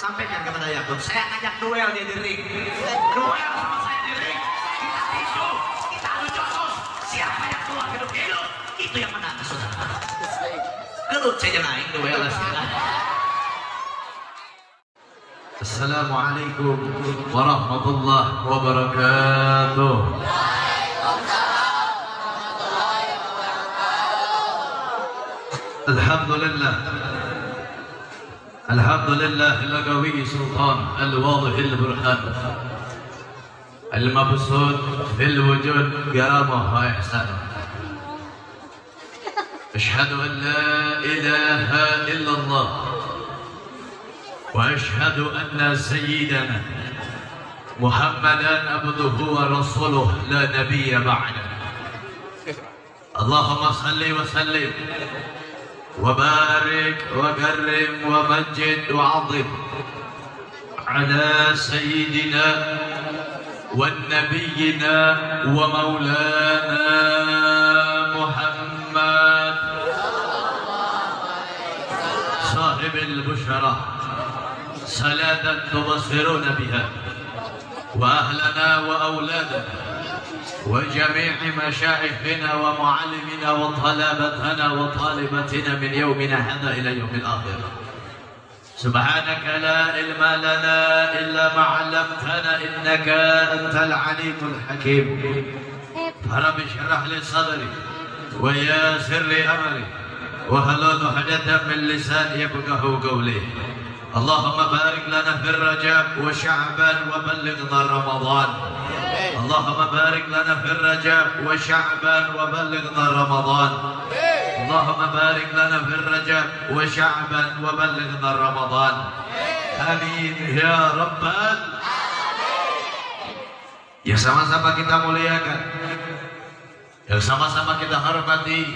Sampaikan kepada Yakub, saya ngajak duel dia di ring. Duel sama saya di ring. Kita tisu, kita adu jotos. Siapa yang keluar hidup-hidup, itu yang menang, saudara. Gelut saya naik duel lah. Assalamualaikum warahmatullahi wabarakatuh. Alhamdulillah. Alhamdulillah al-qawi sultan al-wadih al-burhan al-mabsut fil wujud karamah wa ihsan. Ashhadu an la ilaha illallah وأشهد أن سيدنا محمدا عبده ورسوله لا نبي بعده. اللهم صل وسلم وبارك وكرم ومجد وعظم على سيدنا ونبينا ومولانا محمد صاحب البشرى صلاة تبصرون بها وأهلنا وأولادنا وجميع مشايخنا ومعلمنا وطلبتنا وطالبتنا من يومنا هذا إلى يوم الآخرة. سبحانك لا علم لنا إلا ما علمتنا إنك أنت العليم الحكيم. رب اشرح لي صدري ويسر لي أمري واحلل عقدة من لساني يفقهوا قولي. اللهم بارك لنا في الرجب وشعبان وبلغنا رمضان. اللهم بارك لنا في الرجب وشعبان وبلغنا رمضان. اللهم بارك لنا في الرجب وشعبان وبلغنا رمضان. آمين يا رب. Yang sama-sama kita muliakan, yang sama-sama kita hormati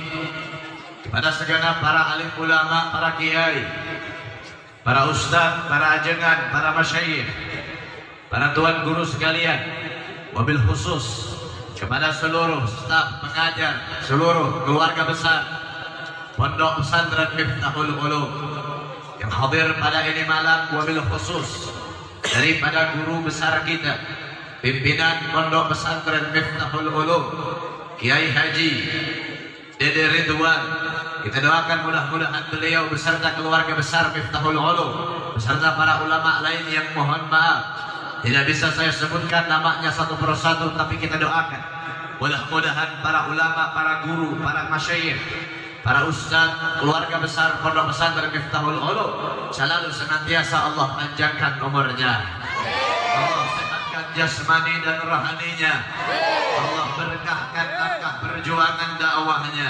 kepada segenap para alim ulama, para kiai, para ustadz, para ajengan, para masyayikh, para tuan guru sekalian, wabil khusus kepada seluruh staf pengajar, seluruh keluarga besar Pondok Pesantren Miftahul Ulum yang hadir pada ini malam, wabil khusus daripada guru besar kita, pimpinan Pondok Pesantren Miftahul Ulum, Kiai Haji Dede Ridwan. Kita doakan mudah-mudahan beliau beserta keluarga besar Miftahul Ulum beserta para ulama lain yang mohon maaf tidak bisa saya sebutkan namanya satu persatu, tapi kita doakan mudah-mudahan para ulama, para guru, para masyayikh, para ustadz, keluarga besar Pondok Pesantren Miftahul Ulum selalu senantiasa Allah panjangkan umurnya, Allah sehatkan jasmani dan rohaninya, Allah berkahkan langkah perjuangan dakwahnya.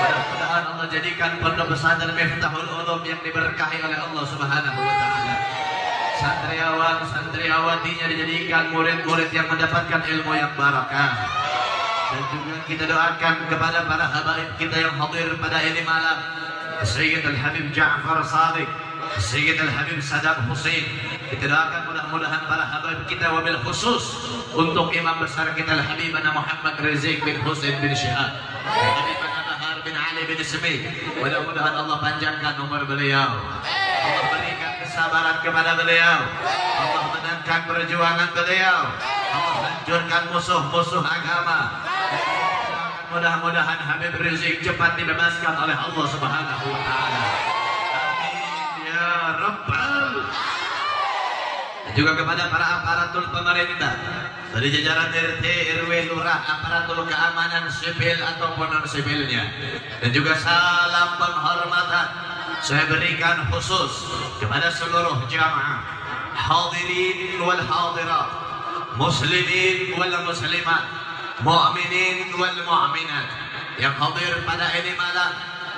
Mudah-mudahan Allah jadikan Pondok Pesantren Miftahul Ulum yang diberkahi oleh Allah Subhanahu wa taala. Santriawan, santriawatinya dijadikan murid-murid yang mendapatkan ilmu yang barakah. Dan juga kita doakan kepada para habaib kita yang hadir pada ini malam, Sayyid Al-Habib Ja'far Sadiq, Sayyid Al-Habib Saddam Hussein. Kita doakan mudah-mudahan para habaib kita wabil khusus untuk imam besar kita Al-Habibana Muhammad Rizik bin Hussein bin Syihab, Habibana Bahar bin Ali bin Ismi. Mudah-mudahan Allah panjangkan umur beliau, Allah berikan kesabaran kepada beliau, Allah menangkan perjuangan beliau, Allah hancurkan musuh-musuh agama. Mudah-mudahan Habib Rizik cepat dibebaskan oleh Allah Subhanahu wa taala. Amin ya Rabbal. Juga kepada para aparatur pemerintah dari jajaran RT, RW, lurah, aparatur keamanan sipil ataupun non sipilnya, dan juga salam penghormatan saya berikan khusus kepada seluruh jamaah hadirin wal hadirat, muslimin wal muslimat, mu'minin wal mu'minat yang hadir pada ini malam,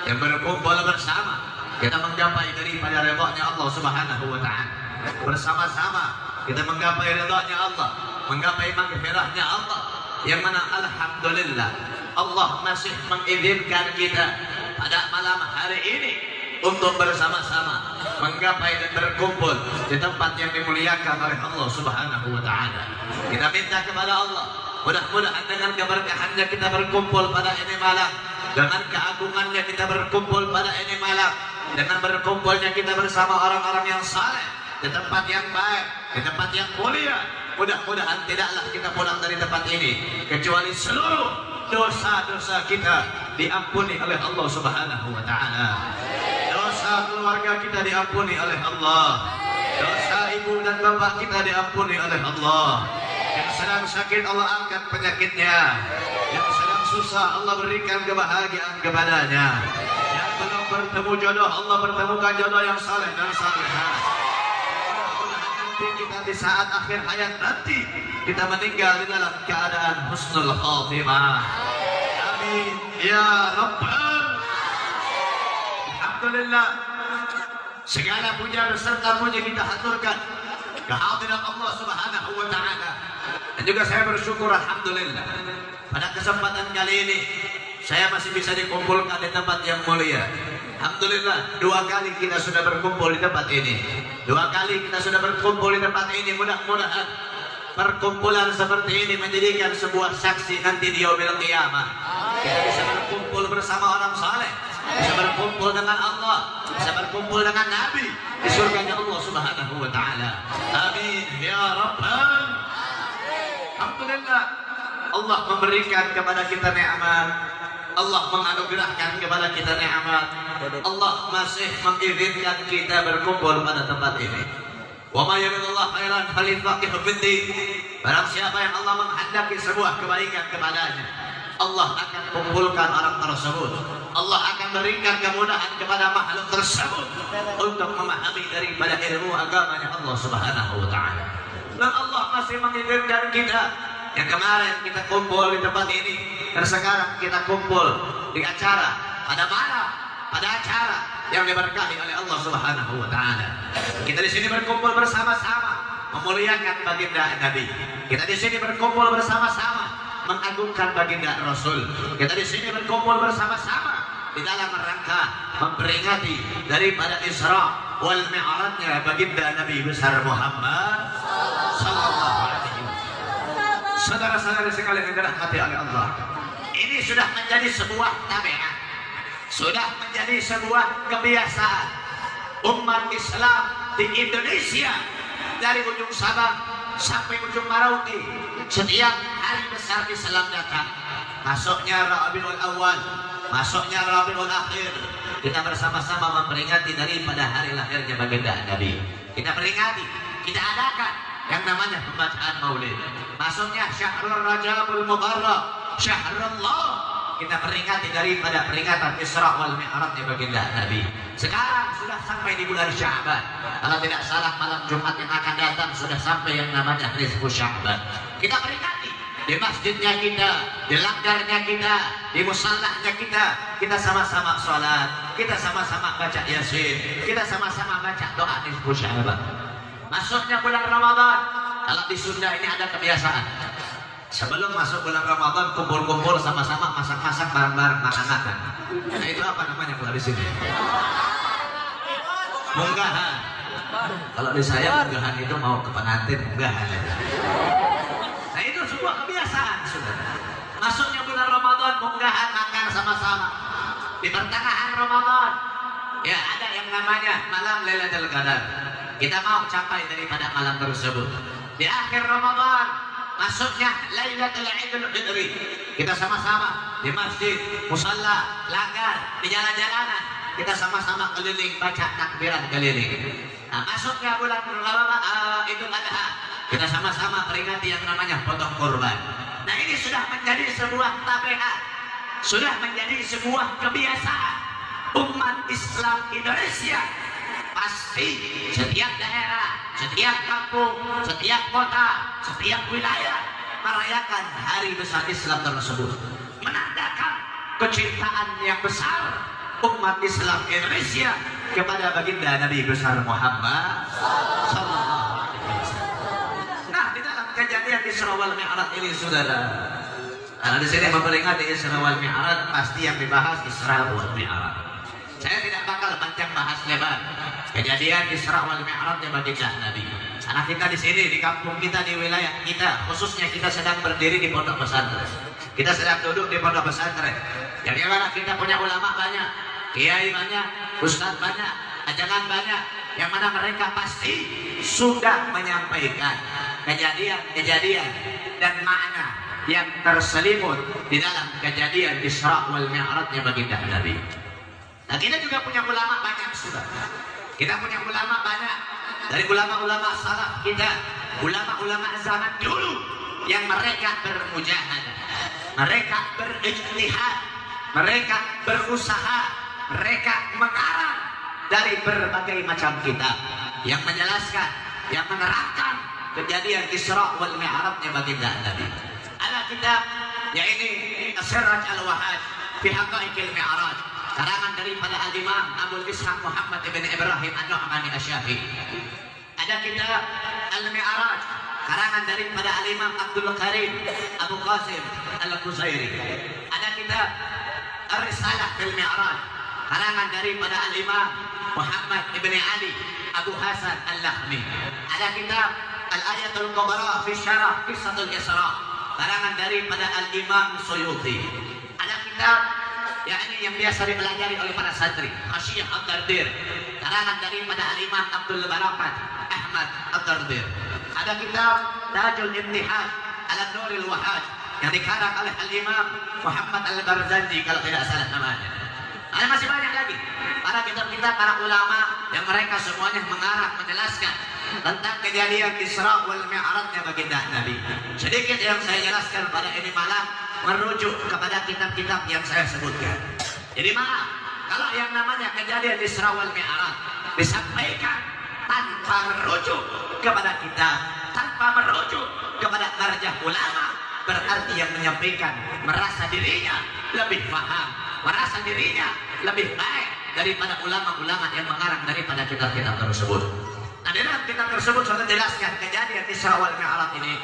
yang berkumpul bersama kita menggapai daripada ridha-Nya Allah Subhanahu wa taala. Bersama-sama kita menggapai ridha-Nya Allah, menggapai maghfirah-Nya Allah, yang mana alhamdulillah Allah masih mengizinkan kita pada malam hari ini untuk bersama-sama menggapai dan berkumpul di tempat yang dimuliakan oleh Allah Subhanahu wa taala. Kita minta kepada Allah, mudah-mudahan dengan keberkahannya kita berkumpul pada ini malam, dengan keagungannya kita berkumpul pada ini malam, dengan berkumpulnya kita bersama orang-orang yang saleh, di tempat yang baik, di tempat yang mulia. Mudah-mudahan tidaklah kita pulang dari tempat ini kecuali seluruh dosa-dosa kita diampuni oleh Allah Subhanahu wa taala. Dosa keluarga kita diampuni oleh Allah. Dosa ibu dan bapak kita diampuni oleh Allah. Yang sedang sakit Allah angkat penyakitnya. Yang sedang susah Allah berikan kebahagiaan kepadanya. Yang belum bertemu jodoh Allah pertemukan jodoh yang saleh dan salehah. Kita di saat akhir hayat nanti kita meninggal di dalam keadaan husnul khatimah. Amin ya rabbal. Alhamdulillah, segala puja beserta puji kita haturkan kehadiran Allah Subhanahu wa taala. Dan juga saya bersyukur alhamdulillah pada kesempatan kali ini saya masih bisa dikumpulkan di tempat yang mulia. Alhamdulillah, 2 kali kita sudah berkumpul di tempat ini. 2 kali kita sudah berkumpul di tempat ini. Mudah-mudahan perkumpulan seperti ini menjadikan sebuah saksi nanti di yaumil qiyamah. Kita bisa berkumpul bersama orang saleh, bisa berkumpul dengan Allah, bisa berkumpul dengan Nabi di surganya Allah Subhanahu wa taala. Amin ya rabbal. Alhamdulillah, Allah memberikan kepada kita nikmat. Allah menganugerahkan kepada kita nikmat. Allah masih mengizinkan kita berkumpul pada tempat ini. Wa may yuridillahu khairan falyufaqihu fid-din. Barang siapa yang Allah menghendaki sebuah kebaikan kepadanya, Allah akan kumpulkan orang tersebut. Allah akan berikan kemudahan kepada makhluk tersebut untuk memahami daripada ilmu agamanya Allah Subhanahu wa taala. Dan Allah masih mengizinkan kita yang kemarin kita kumpul di tempat ini, dan sekarang kita kumpul di acara pada malam, pada acara yang diberkahi oleh Allah Subhanahu wa taala. Kita di sini berkumpul bersama-sama memuliakan baginda Nabi. Kita di sini berkumpul bersama-sama mengagungkan baginda Rasul. Kita di sini berkumpul bersama-sama di dalam rangka memperingati daripada Isra wal Mi'rajnya baginda Nabi besar Muhammad sallallahu alaihi wasallam. Saudara-saudara sekalian yang dirahmati oleh Allah, ini sudah menjadi sebuah tabiat, sudah menjadi sebuah kebiasaan umat Islam di Indonesia dari ujung Sabang sampai ujung Merauke. Setiap hari besar Islam datang, masuknya Rabiul Awal, masuknya Rabiul Akhir, kita bersama-sama memperingati daripada hari lahirnya baginda Nabi. Kita peringati, kita adakan yang namanya pembacaan maulid. Masuknya Syahrul Rajabul Mubarak, Syahrullah, kita peringati daripada peringatan Isra wal Mi'raj baginda Nabi. Sekarang sudah sampai di bulan Sya'ban. Kalau tidak salah malam Jumat yang akan datang sudah sampai yang namanya Nisfu Sya'ban. Kita peringati di masjidnya kita, di langgarnya kita, di musallahnya kita sama-sama sholat, kita sama-sama baca Yasin, kita sama-sama baca doa Nisfu Sya'ban. Masuknya bulan Ramadan, kalau di Sunda ini ada kebiasaan, sebelum masuk bulan Ramadan kumpul-kumpul sama-sama masak-masak bareng-bareng makan-makan. Nah itu apa namanya kalau di sini? Munggahan. Kalau di saya munggahan itu mau ke pengantin munggahan. Nah itu sebuah kebiasaan sudah. Masuknya bulan Ramadan munggahan makan sama-sama. Di pertengahan Ramadan ya ada yang namanya malam Lailatul Qadar. Kita mau capai daripada malam tersebut. Di akhir Ramadan masuknya Lailatul Idul Fitri. Kita sama-sama di masjid, musalla, langgar, di jalan-jalanan, kita sama-sama keliling baca takbiran keliling. Nah, masuknya bulan Idul Adha, kita sama-sama peringati yang namanya potong kurban. Nah, ini sudah menjadi sebuah tabiat, sudah menjadi sebuah kebiasaan umat Islam Indonesia. Pasti setiap daerah, setiap kampung, setiap kota, setiap wilayah merayakan hari besar Islam tersebut, menandakan kecintaan yang besar umat Islam Indonesia kepada baginda Nabi besar Muhammad sallallahu alaihi wasallam. Nah, di dalam kejadian Isra wal Mi'raj ini saudara, karena di sini memperingati Isra wal Mi'raj, pasti yang dibahas Isra wal Mi'raj. Saya tidak bakal panjang bahas lebar kejadian Isra wal Mi'raj baginda Nabi. Karena kita di sini, di kampung kita, di wilayah kita, khususnya kita sedang berdiri di pondok pesantren. Kita sedang duduk di pondok pesantren. Jadi mana kita punya ulama banyak, kiai banyak, ustadz banyak, ajaran banyak. yang mana mereka pasti sudah menyampaikan kejadian-kejadian dan makna yang terselimut di dalam kejadian Isra wal Mi'rajnya baginda Nabi. Nah, kita juga punya ulama banyak sudah. Kita punya ulama banyak dari ulama-ulama salaf kita, ulama-ulama zaman dulu yang mereka bermujahadah, mereka berijtihad, mereka berusaha, mereka mengarang dari berbagai macam kitab yang menjelaskan, yang menerangkan kejadian Isra wal Mi'rajnya baginda Nabi. Ada kitab yaitu Siraj al-Wahaj fi Haqaiqil Mi'raj, karangan daripada Al-Imam Abu Ishaq Muhammad ibn Ibrahim An-Nu'mani Asy-Syafi'i. Ada kitab Al-Mi'raj, karangan daripada Al-Imam Abdul Karim Abu Qasim Al-Qusairi. Ada kitab Ar-Risalah fil Mi'raj, karangan daripada Al-Imam Muhammad ibn Ali Abu Hasan Al-Lakhmi. Ada kitab Al-Ayatul Kubra fi Syarah Qissatul Isra, karangan daripada Al-Imam Suyuti. Ada kitab yang biasa dipelajari oleh para santri, Hasyiyah Ad-Dardir, karangan daripada Al-Imam Abdul Barakat Ahmad Ad-Dardir. Ada kitab Tajul Imtihad ala Nuril Wahaj yang dikarang oleh Al-Imam Muhammad Al-Barzanji kalau tidak salah namanya. Ada masih banyak lagi para kitab-kitab para ulama yang mereka semuanya mengarang, menjelaskan tentang kejadian Isra wal Mi'rajnya baginda Nabi. Sedikit yang saya jelaskan pada ini malam merujuk kepada kitab-kitab yang saya sebutkan. Jadi maaf kalau yang namanya kejadian Isra wal Mi'raj disampaikan tanpa merujuk kepada kitab, tanpa merujuk kepada marjah ulama, berarti yang menyampaikan merasa dirinya lebih paham, merasa dirinya lebih baik daripada ulama-ulama yang mengarang daripada kitab-kitab tersebut. Nah, di dalam kitab tersebut sudah jelaskan kejadian Isra wal Mi'raj ini.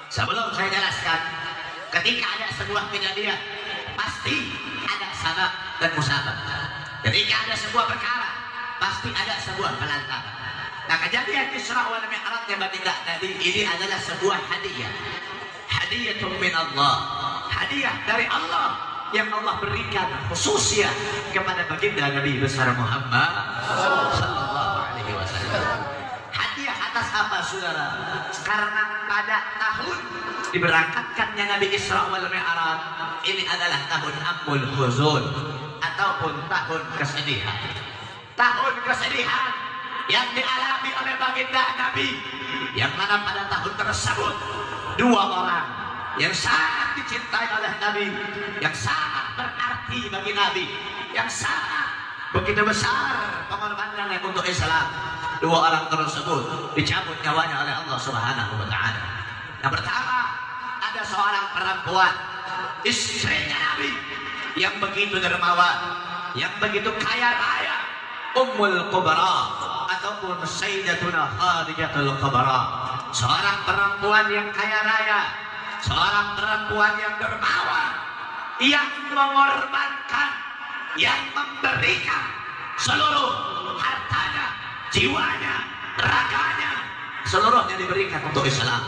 Sebelum saya jelaskan, ketika ada sebuah kejadian pasti ada sabab dan musabab. Ketika ada sebuah perkara pasti ada sebuah pelantaran. Nah, kejadian Isra wal Mi'rajnya baginda Nabi ini adalah sebuah hadiah, hadiyatun min Allah, hadiah dari Allah yang Allah berikan khususnya kepada baginda Nabi besar Muhammad sallallahu alaihi wasallam. Hadiah atas apa, saudara? Karena pada tahun diberangkatkannya Nabi Isra wal Mi'raj ini adalah tahun Amul Huzun ataupun tahun kesedihan. Tahun kesedihan yang dialami oleh baginda Nabi, yang mana pada tahun tersebut dua orang yang sangat dicintai oleh Nabi, yang sangat berarti bagi Nabi, yang sangat begitu besar pengorbanannya untuk Islam, dua orang tersebut dicabut nyawanya oleh Allah Subhanahu wa Ta'ala. Yang pertama, ada seorang perempuan, istrinya Nabi, yang begitu dermawan, yang begitu kaya raya, Ummul Kubra ataupun Sayyidatuna Khadijatul Kubra, seorang perempuan yang kaya raya, seorang perempuan yang dermawan, yang mengorbankan, yang memberikan seluruh hartanya, jiwanya, raganya, seluruhnya diberikan untuk Islam.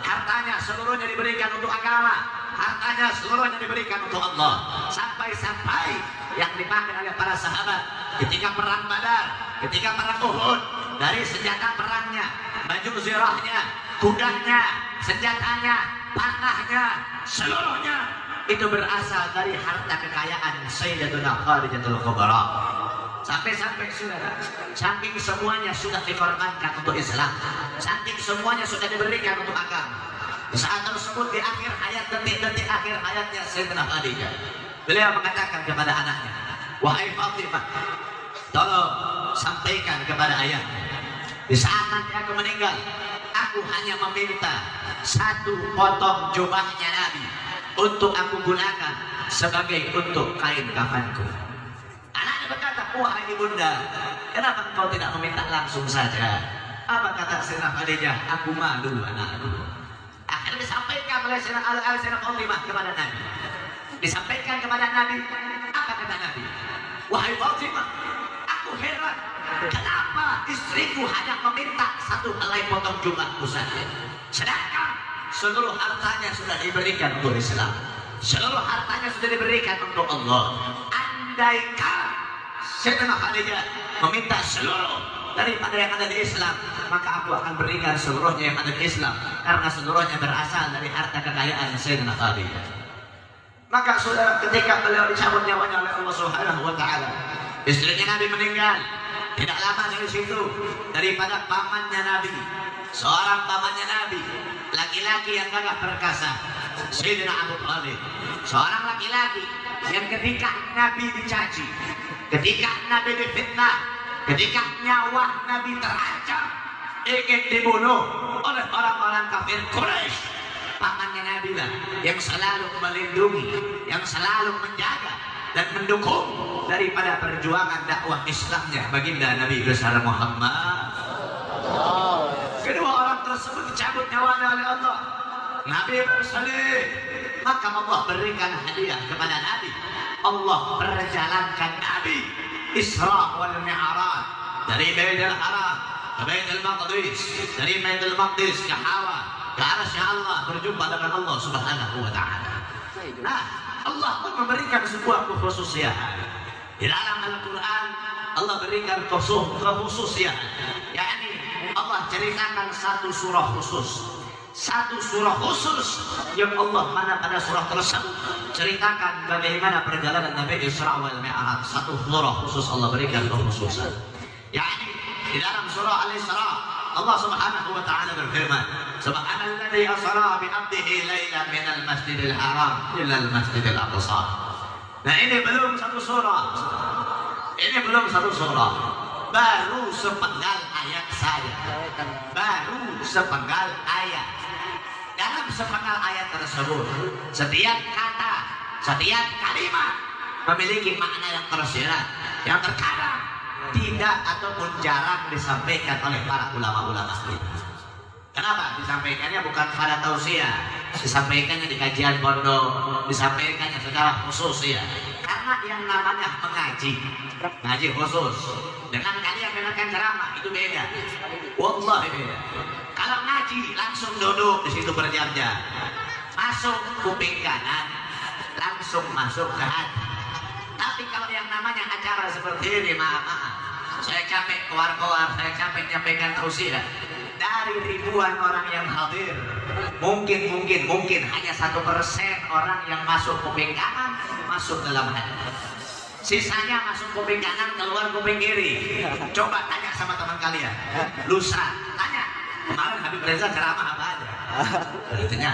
Hartanya seluruhnya diberikan untuk agama, hartanya seluruhnya diberikan untuk Allah. Sampai-sampai yang dipakai oleh para sahabat ketika perang Badar, ketika perang Uhud, dari senjata perangnya, baju zirahnya, kudanya, senjatanya, panahnya, seluruhnya itu berasal dari harta kekayaan Sayyidatuna Khadijatul Kubra. Sampai-sampai saudara, saking semuanya sudah dikorbankan untuk Islam, saking semuanya sudah diberikan untuk agama. Di saat tersebut, di akhir hayat, detik-detik akhir hayatnya Sayyidatuna Khadijah, beliau mengatakan kepada anaknya, wahai Fatimah, tolong sampaikan kepada ayah, di saat nanti aku meninggal, aku hanya meminta satu potong jubahnya Nabi untuk aku gunakan sebagai untuk kain kafanku. Anaknya berkata, wahai ibunda, kenapa engkau tidak meminta langsung saja? Apa kata Sayyidatuna Khadijah? Aku malu anakku. Akhirnya disampaikan oleh Sayyidatuna Fatimah kepada Nabi. Disampaikan kepada Nabi. Apa kata Nabi? Wahai Fatimah, aku heran kenapa istriku hanya meminta satu helai potong jubahku saja, sedangkan seluruh hartanya sudah diberikan untuk Islam, seluruh hartanya sudah diberikan untuk Allah. Andaikan Sayyidatuna Khadijah meminta seluruh daripada yang ada di Islam, maka aku akan berikan seluruhnya yang ada di Islam, karena seluruhnya berasal dari harta kekayaan Sayyidina Khalid. Maka saudara, ketika beliau dicabut nyawanya oleh Allah Subhanahu wa Ta'ala, istrinya Nabi meninggal. Tidak lama dari situ, daripada pamannya Nabi, seorang pamannya Nabi, laki-laki yang gagah perkasa, Sayyidina Abu Thalib, seorang laki-laki yang ketika Nabi dicaci, ketika Nabi difitnah, ketika nyawa Nabi terancam, ingin dibunuh oleh orang-orang kafir Quraisy, pamannya Nabi lah yang selalu melindungi, yang selalu menjaga dan mendukung daripada perjuangan dakwah Islamnya baginda Nabi besar Muhammad. Kedua orang tersebut dicabut nyawanya oleh Allah. Nabi bersalih, maka Allah berikan hadiah kepada Nabi. Allah perjalankan Nabi Isra wal Mi'raj dari Baitul Haram ke Baitul Maqdis, dari Baitul Maqdis ke Hawa, ke arsy Allah, berjumpa dengan Allah Subhanahu wa Ta'ala. Nah, Allah pun memberikan sebuah kekhususian. Di dalam Al-Quran Allah berikan kekhususian, yakni Allah ceritakan satu surah khusus, satu surah khusus yang Allah mana pada surah tersebut ceritakan bagaimana perjalanan Nabi Isra wal Mi'raj. Satu surah khusus Allah berikan kekhususan, yakni di dalam surah Al-Isra Allah Subhanahu wa Ta'ala berfirman, Subhanalladzi asra bi 'abdihi lailan minal masjidil haram ilal masjidil aqsa. Nah, ini belum satu surah. Ini belum satu surah. Baru sepenggal ayat saja. Baru sepenggal ayat. Dalam sepenggal ayat tersebut, setiap kata, setiap kalimat memiliki makna yang tersirat, yang terkadang tidak ataupun jarang disampaikan oleh para ulama-ulama kita. Kenapa? Disampaikannya bukan pada tausiah, disampaikannya di kajian pondok, disampaikannya secara khusus ya. Karena yang namanya mengaji, ngaji khusus, dengan kalian mendengarkan ceramah itu beda. Wallahi beda. Kalau ngaji langsung duduk di situ berjam-jam, masuk kuping kanan, langsung masuk ke hati. Tapi kalau yang namanya acara seperti ini, maaf, saya capek keluar-keluar, saya capek nyampaikan tausiah. Dari ribuan orang yang hadir, mungkin hanya 1% orang yang masuk kuping kanan, masuk dalam hati. Sisanya masuk kuping kanan, keluar kuping kiri. Coba tanya sama teman kalian, lusa, tanya, kemarin Habib Reza ceramah apa aja? Artinya,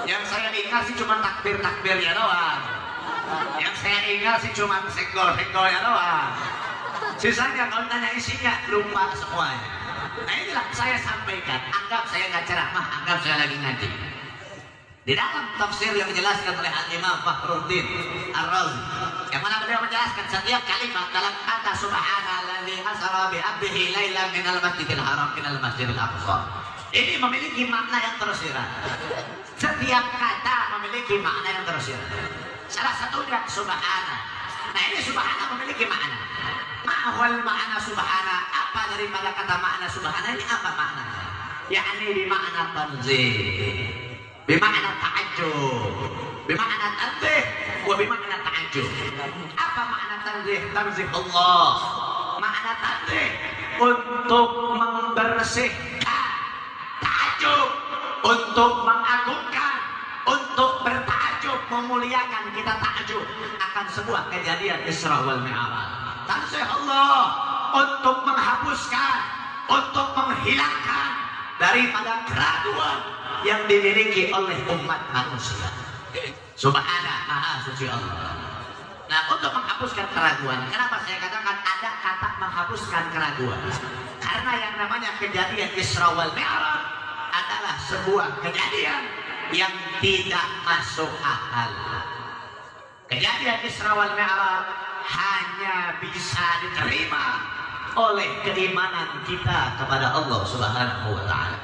yang saya ingat sih cuma takbir-takbirnya doang. Yang saya ingat sih cuma senggol-senggolnya doang. Sisanya kalau tanya isinya lupa semuanya. Nah, inilah saya sampaikan. Anggap saya nggak ceramah, anggap saya lagi ngaji. Di dalam tafsir yang dijelaskan oleh Al-Imam Fakhruddin Ar-Razi, yang mana beliau menjelaskan setiap kalimat dalam kata Subhanalladzi asra bi 'abdihi lailan minal masjidil haram ilal masjidil aqsa, ini memiliki makna yang tersirat. Setiap kata memiliki makna yang tersirat. Salah satunya subhana. Nah, ini subhana memiliki makna. Ma'wal makna subhana, apa daripada kata makna subhana ini, apa maknanya? Yakni bimakna tanzih, bimakna ta'ajjub, bimakna tanzih, wa bimakna ta'ajjub. Apa makna tanzih? Tanzih Allah. Makna tanzih untuk membersihkan, ta'ajjub untuk mengagungkan, untuk bertakjub, memuliakan. Kita takjub akan sebuah kejadian Isra wal Mi'raj. Tanzih Allah untuk menghapuskan, untuk menghilangkan daripada keraguan yang dimiliki oleh umat manusia. Subhana, maha suci Allah. Nah, untuk menghapuskan keraguan, kenapa saya katakan ada kata menghapuskan keraguan? Karena yang namanya kejadian Isra wal Mi'raj adalah sebuah kejadian yang tidak masuk akal. Kejadian Isra wal Mi'raj hanya bisa diterima oleh keimanan kita kepada Allah Subhanahu wa Ta'ala.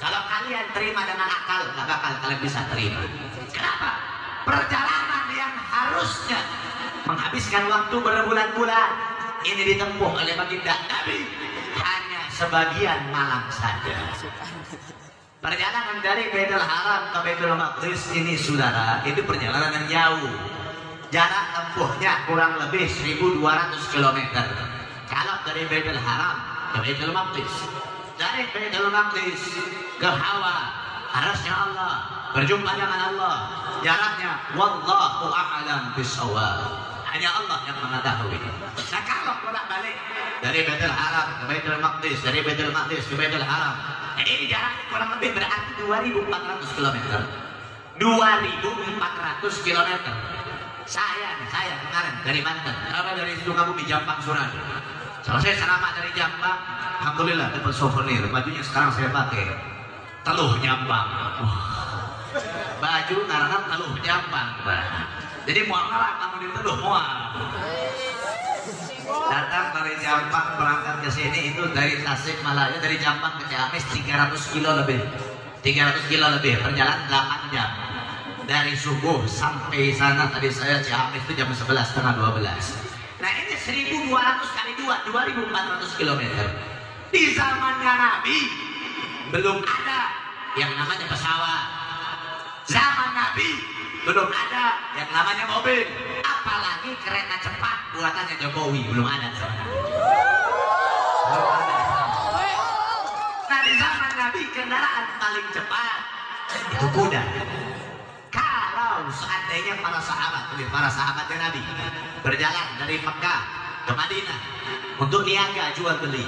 Kalau kalian terima dengan akal, gak bakal kalian bisa terima. Kenapa? Perjalanan yang harusnya menghabiskan waktu berbulan-bulan ini ditempuh oleh baginda Nabi hanya sebagian malam saja. Perjalanan dari Baitul Haram ke Baitul Maqdis ini, saudara, itu perjalanan yang jauh. jarak tempuhnya kurang lebih 1.200 km. Kalau dari Baitul Haram ke Baitul Maqdis, dari Baitul Maqdis ke Hawa, arasnya Allah, berjumpa dengan Allah, jaraknya wallahu a'lam bishawab. Hanya Allah yang mengetahui. Nah, kalau bolak-balik dari Baitul Haram ke Baitul Maqdis, dari Baitul Maqdis ke Baitul Haram, ini jarak kurang lebih berarti 2.400 km. 2.400 km. Saya kemarin dari Banten, dari Sukabumi, Jampang, Surat. Selesai ceramah dari Jampang, alhamdulillah dapat souvenir. Bajunya sekarang saya pakai teluh Jampang. Baju karena teluh Jampang. Jadi mual ngelak namun diteluh mual. Datang dari Jampang berangkat ke sini itu dari Tasikmalaya, dari Jampang ke Ciamis 300 kilo lebih. 300 kilo lebih, perjalanan 8 jam. Dari subuh sampai sana tadi saya Ciamis itu jam 11 setengah 12. Nah ini 1.200 kali 2, 2.400 km. Di zamannya Nabi belum ada yang namanya pesawat. Zaman Nabi belum ada yang namanya mobil. Apalagi kereta cepat buatannya Jokowi, belum ada. Nah di zaman Nabi kendaraan paling cepat itu kuda. Kalau seandainya para sahabatnya Nabi berjalan dari Mekah ke Madinah untuk niaga jual beli,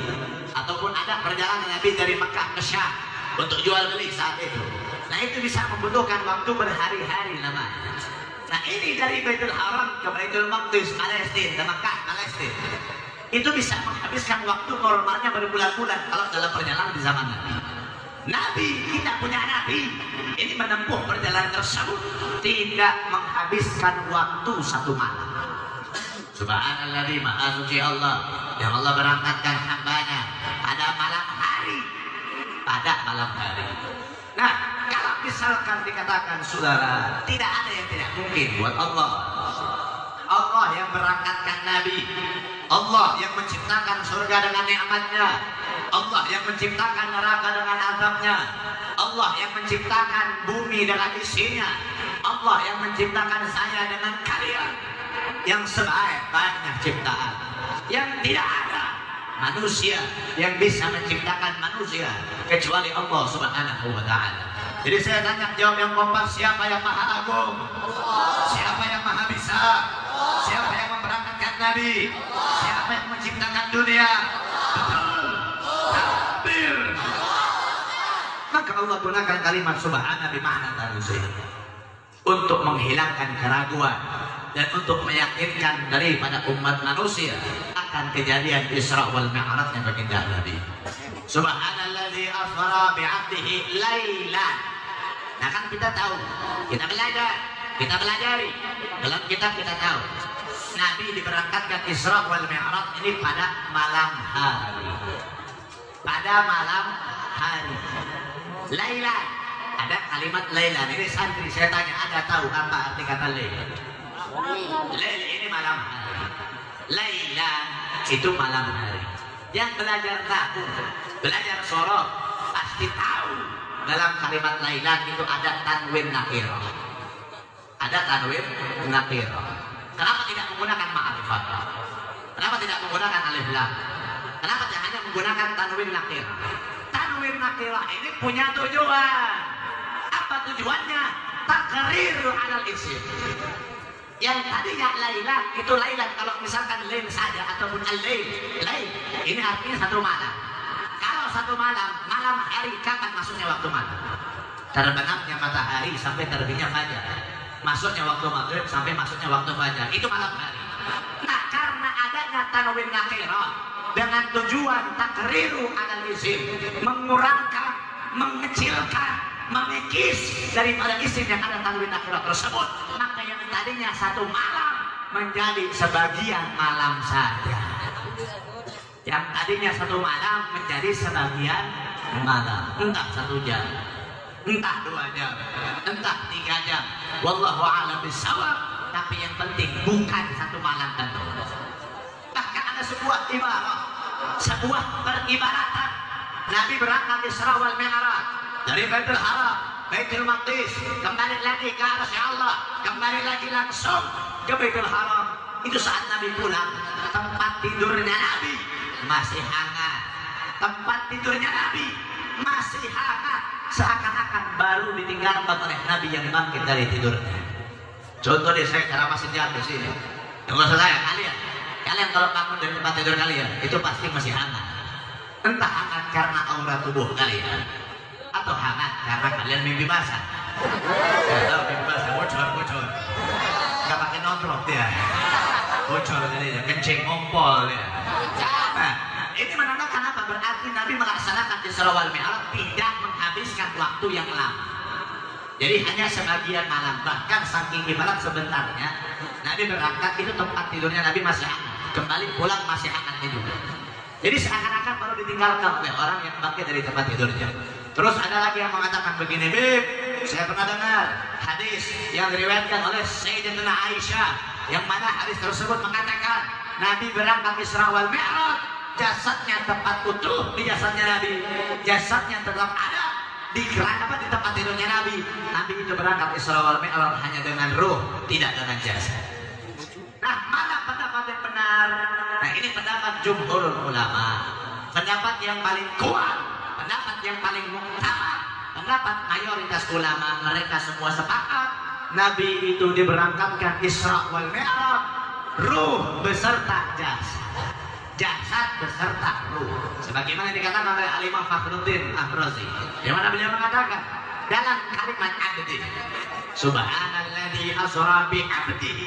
ataupun ada perjalanan Nabi dari Mekah ke Syam untuk jual beli saat itu, nah itu bisa membutuhkan waktu berhari-hari namanya. Nah ini dari Baitul Haram ke Baitul Maqdis, Palestina, ke Mekah, Palestina, itu bisa menghabiskan waktu normalnya berbulan-bulan kalau dalam perjalanan di zaman Nabi. Nabi, kita punya Nabi ini menempuh perjalanan tersebut tidak menghabiskan waktu satu malam. Subhanalladzi, maha suci Allah yang Allah berangkatkan hambanya pada malam hari. Nah, kalau misalkan dikatakan saudara, tidak ada yang tidak mungkin buat Allah. Allah yang berangkatkan Nabi, Allah yang menciptakan surga dengan nikmatnya, Allah yang menciptakan neraka dengan azabnya, Allah yang menciptakan bumi dengan isinya, Allah yang menciptakan saya dengan kalian, yang sebaik-baiknya ciptaan, yang tidak ada manusia yang bisa menciptakan manusia kecuali Allah Subhanahu wa ta'ala. Jadi saya tanya, jawab yang kompak, siapa yang maha agung? Siapa yang maha bisa? Siapa yang memberangkatkan Nabi? Siapa yang menciptakan dunia? Betul. Takbir. Maka Allah gunakan kalimat subhana bimakna tanzih untuk menghilangkan keraguan dan untuk meyakinkan daripada umat manusia akan kejadian Isra wal Mi'rajnya baginda Nabi. Subhanalladzi asra bi'abdihi lailan. Nah kan kita tahu, kita belajari dalam kitab kita tahu Nabi diberangkatkan Isra wal Mi'raj ini pada malam hari. Pada malam hari. Lailan. Ada kalimat lailan. Ini santri saya tanya, ada tahu apa arti kata lailan? Lail ini malam hari. Lailan itu malam hari. Yang belajar tahu, belajar sorot pasti tahu dalam kalimat lailan itu ada tanwin nakirah. Ada tanwin nakirah. Kenapa tidak menggunakan ma'rifat? Kenapa tidak menggunakan alif lam? Kenapa hanya menggunakan tanwin nakirah? Tanwin nakirah ini punya tujuan. Apa tujuannya? Takrir alal isim. Yang tadinya lailan itu lailan kalau misalkan lain saja ataupun al-lail, lail ini artinya satu malam. Kalau satu malam, malam hari kapan masuknya waktu malam? Terbenamnya matahari sampai terbitnya fajar. Masuknya waktu maghrib sampai masuknya waktu fajar. Itu malam hari. Nah, karena adanya tanwin nakirah dengan tujuan takriru alal isim, mengurangkan, mengecilkan, memekis daripada isim yang ada tanwin nakirah tersebut, maka yang tadinya satu malam menjadi sebagian malam saja. Yang tadinya satu malam menjadi sebagian malam, entah 1 jam, entah 2 jam, entah 3 jam. Wallahu a'lam bishawab. Tapi yang penting bukan satu malam tentu. Bahkan ada sebuah ibarat, sebuah peribaratan. Nabi berangkat Isra wal Mi'raj dari Baitul Haram Baitul Maqdis, kembali lagi ke arsy Allah, kembali lagi langsung ke Baitul Haram. Itu saat Nabi pulang, tempat tidurnya Nabi masih hangat. Tempat tidurnya Nabi masih hangat, seakan-akan baru ditinggalkan oleh Nabi yang bangkit dari tidurnya. Contoh deh, saya cara masih jatuh sini. Yang maksud saya, kalian kalau bangun dari tempat tidur kalian, itu pasti masih hangat. Entah hangat karena aura tubuh kalian, atau hangat karena kalian mimpi basah. Kalau mimpi basah, bocor. Gak pakai nontrok dia. Bocor jadinya, kencing ngompol dia. Nah, ini menandakan apa? Berarti Nabi melaksanakan Isra wal Mi'raj tidak menghabiskan waktu yang lama. Jadi hanya sebagian malam, bahkan saking ibarat sebentarnya Nabi berangkat itu tempat tidurnya Nabi masih hangat, kembali pulang masih hangatnya juga. Jadi seakan-akan baru ditinggalkan oleh orang yang bangkit dari tempat tidurnya. Terus ada lagi yang mengatakan begini, Bib, saya pernah dengar hadis yang diriwayatkan oleh Sayyidatina Aisyah, yang mana hadis tersebut mengatakan Nabi berangkat Isra wal Mi'raj, jasadnya tempat utuh di jasadnya Nabi, jasadnya tetap ada di tempat tidurnya Nabi. Nabi itu berangkat Isra wal Mi'raj hanya dengan ruh, tidak dengan jasad. Nah, mana pendapat yang benar? Nah, ini pendapat jumhur ulama, pendapat yang paling kuat, pendapat yang paling muktamad, pendapat mayoritas ulama. Mereka semua sepakat Nabi itu diberangkatkan Isra wal Mi'raj, ruh beserta jasad, jasad beserta ruh, sebagaimana dikatakan oleh Al-Imam Fakhruddin Ar-Razi, yang mana beliau mengatakan dalam kalimat abdi, subhanalladzi asra bi abdihi,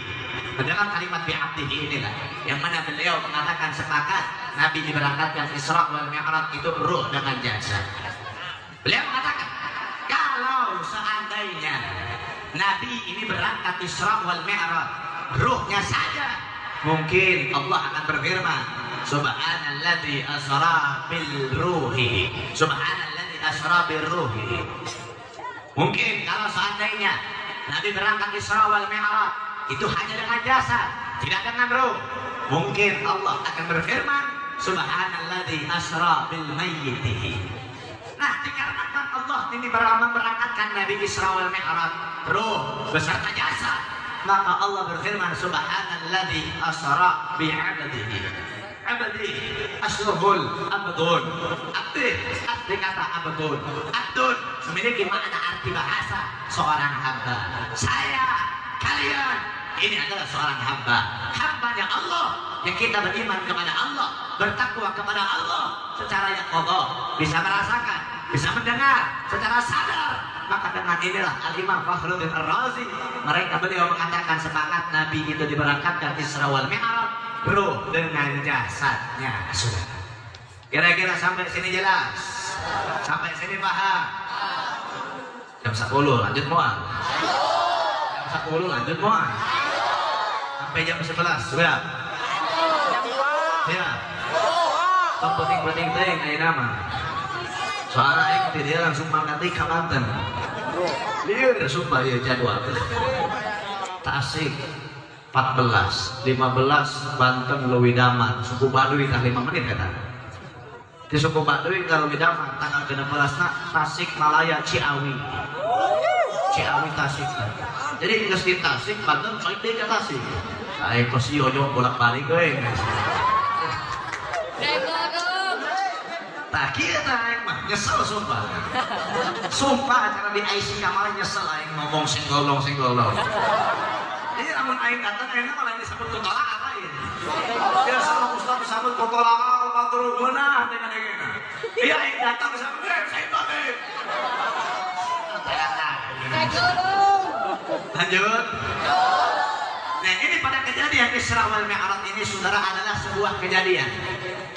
dalam kalimat bi abdihi inilah yang mana beliau mengatakan sepakat Nabi diberangkatkan Isra wal Mi'raj itu ruh dengan jasad. Beliau mengatakan kalau seandainya Nabi ini berangkat Isra wal Mi'raj ruhnya saja, mungkin Allah akan berfirman subhanalladzi asra bil ruhi, subhanalladzi asra bil ruhi. Mungkin kalau seandainya Nabi berangkat Isra wal Mi'raj itu hanya dengan jasad, tidak dengan ruh, mungkin Allah akan berfirman subhanalladzi asra bil mayyiti. Nah, dikarenakan Allah ini berangkatkan Nabi Isra wal Mi'raj ruh beserta jasad, maka Allah berfirman subhanalladzi asra bi 'abdihi. Abdi asrul abdun, abdi arti kata abdun, abdun memiliki makna arti bahasa seorang hamba. Saya, kalian ini adalah seorang hamba, hambanya Allah yang kita beriman kepada Allah, bertakwa kepada Allah secara yaqadha, bisa merasakan, bisa mendengar secara sadar. Maka dengan inilah Al-Imam Fakhruddin Ar-Razi, mereka beliau mengatakan semangat Nabi itu diberangkatkan Isra wal Mi'raj ruh dengan jasadnya. Sudah. Kira-kira sampai sini jelas? Sampai sini paham? Jam 10 lanjut mual. Jam 10 lanjut mual. Sampai jam 11 sudah. Ya. Penting-penting kayak nama. Soalnya dia langsung mengganti Kamanten. Dia sumpah ya jadwal. Tasik 14, 15 Banten Lewi Daman, suku Baduy kah 5 menit kata. Di suku Baduy kalau Lewi Daman tanggal 16 Tasik Malaya Ciawi. Ciawi Tasik. Jadi nggak di Tasik Banten balik deh ke Tasik. Kayak kosio yo bolak-balik gue. Tak kira aing mah nyesel sumpah. Sumpah cara di IC kamar nyesel aing ngomong singgolong. Jadi namun aing datang aing malah disebut kotolak apa ya? Biasa Ustaz disebut kotolak apa turun beunah dengan aing. Iya aing datang disebut saya pakai. Lanjut. Nah, ini pada kejadian Isra wal Mi'raj ini saudara adalah sebuah kejadian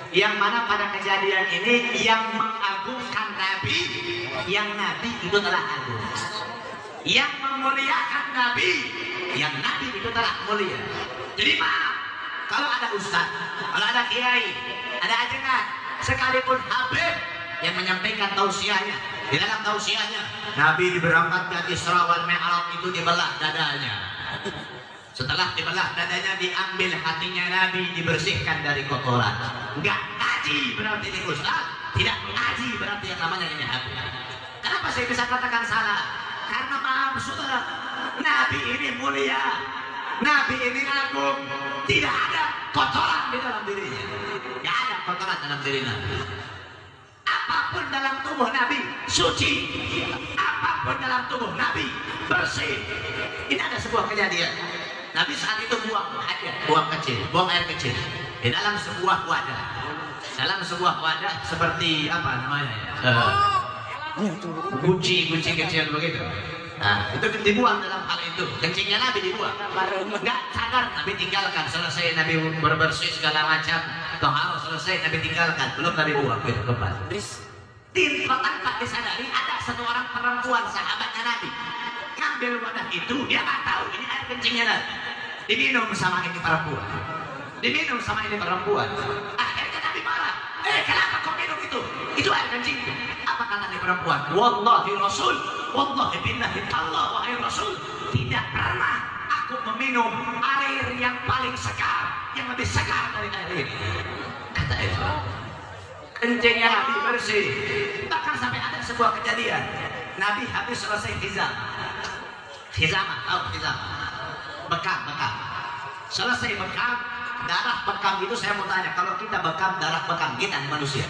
yang mana pada kejadian ini yang mengagungkan Nabi, yang Nabi itu telah agung, yang memuliakan Nabi, yang Nabi itu telah mulia. Jadi maaf kalau ada ustaz, kalau ada kiai, ada ajengan, sekalipun habib yang menyampaikan tausiahnya, di dalam tausiahnya Nabi diberangkatkan Isra wal Mi'raj itu dibelah dadanya. Setelah dibelah dadanya, diambil hatinya Nabi, dibersihkan dari kotoran. Enggak ngaji berarti ini ustaz, tidak mengaji berarti yang namanya ini habib. Kenapa saya bisa katakan salah? Karena maaf saudara, Nabi ini mulia, Nabi ini agung, tidak ada kotoran di dalam dirinya, tidak ada kotoran dalam diri Nabi. Apapun dalam tubuh Nabi suci, apapun dalam tubuh Nabi bersih. Ini ada sebuah kejadian. Nabi saat itu buang air kecil di dalam sebuah wadah. Dalam sebuah wadah seperti apa namanya? Guci kecil begitu. Nah, itu dibuang dalam hal itu. Kencingnya Nabi dibuang. Nggak sadar Nabi tinggalkan. Selesai Nabi berbersih segala macam. Toharo selesai Nabi tinggalkan. Belum Nabi buang itu kembali. Tanpa disadari ada satu orang perempuan sahabatnya Nabi. Ngambil wadah itu, dia nggak tahu ini air kencingnya Nabi. Diminum sama ini perempuan. Diminum sama ini perempuan. Akhirnya Nabi marah. Kenapa kau minum itu? Itu air kencing. Apa kata ini perempuan? Wallahi Rasul, wallahi billahi Allah, wahai Rasul, tidak pernah aku meminum air yang paling segar, yang lebih segar dari air ini. Kata itu. Kencingnya Nabi bersih. Bahkan sampai ada sebuah kejadian. Nabi habis selesai hizamah, tahu hizamah? Bekam. Selesai bekam, darah bekam itu saya mau tanya, kalau kita bekam, darah bekam kita manusia,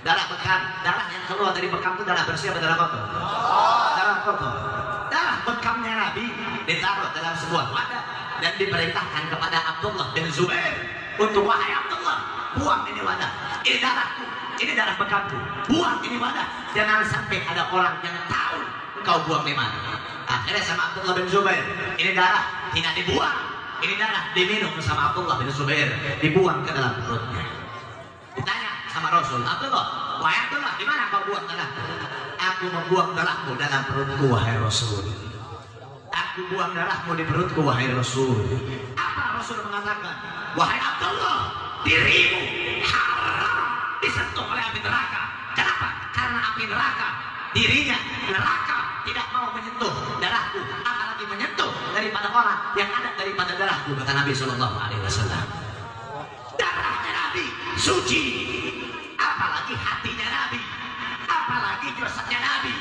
darah bekam, darah yang keluar dari bekam itu darah bersih atau darah kotor? Darah kotor. Darah bekamnya Nabi ditaruh dalam sebuah wadah dan diperintahkan kepada Abdullah bin Zubair untuk, wahai Abdullah, buang ini wadah, ini darahku, ini darah bekamku, buang ini wadah, jangan sampai ada orang yang tahu engkau buang di mana. Akhirnya sama Abdullah bin Zubair, ini darah tidak dibuang, ini darah diminum sama Abdullah bin Zubair, dibuang ke dalam perutnya. Ditanya sama Rasul, Abdullah, wahai Abdullah, di mana kau buang darah? Aku membuang darahmu dalam perutku, wahai Rasul. Aku buang darahmu di perutku, wahai Rasul. Apa Rasul mengatakan? Wahai Abdullah, dirimu haram disentuh oleh api neraka. Kenapa? Karena api neraka, dirinya neraka tidak mau menyentuh darahku, apalagi menyentuh daripada orang yang ada daripada darahku, kata Nabi Shallallahu Alaihi Wasallam. Darahnya Nabi suci, apalagi hatinya Nabi, apalagi jasadnya Nabi,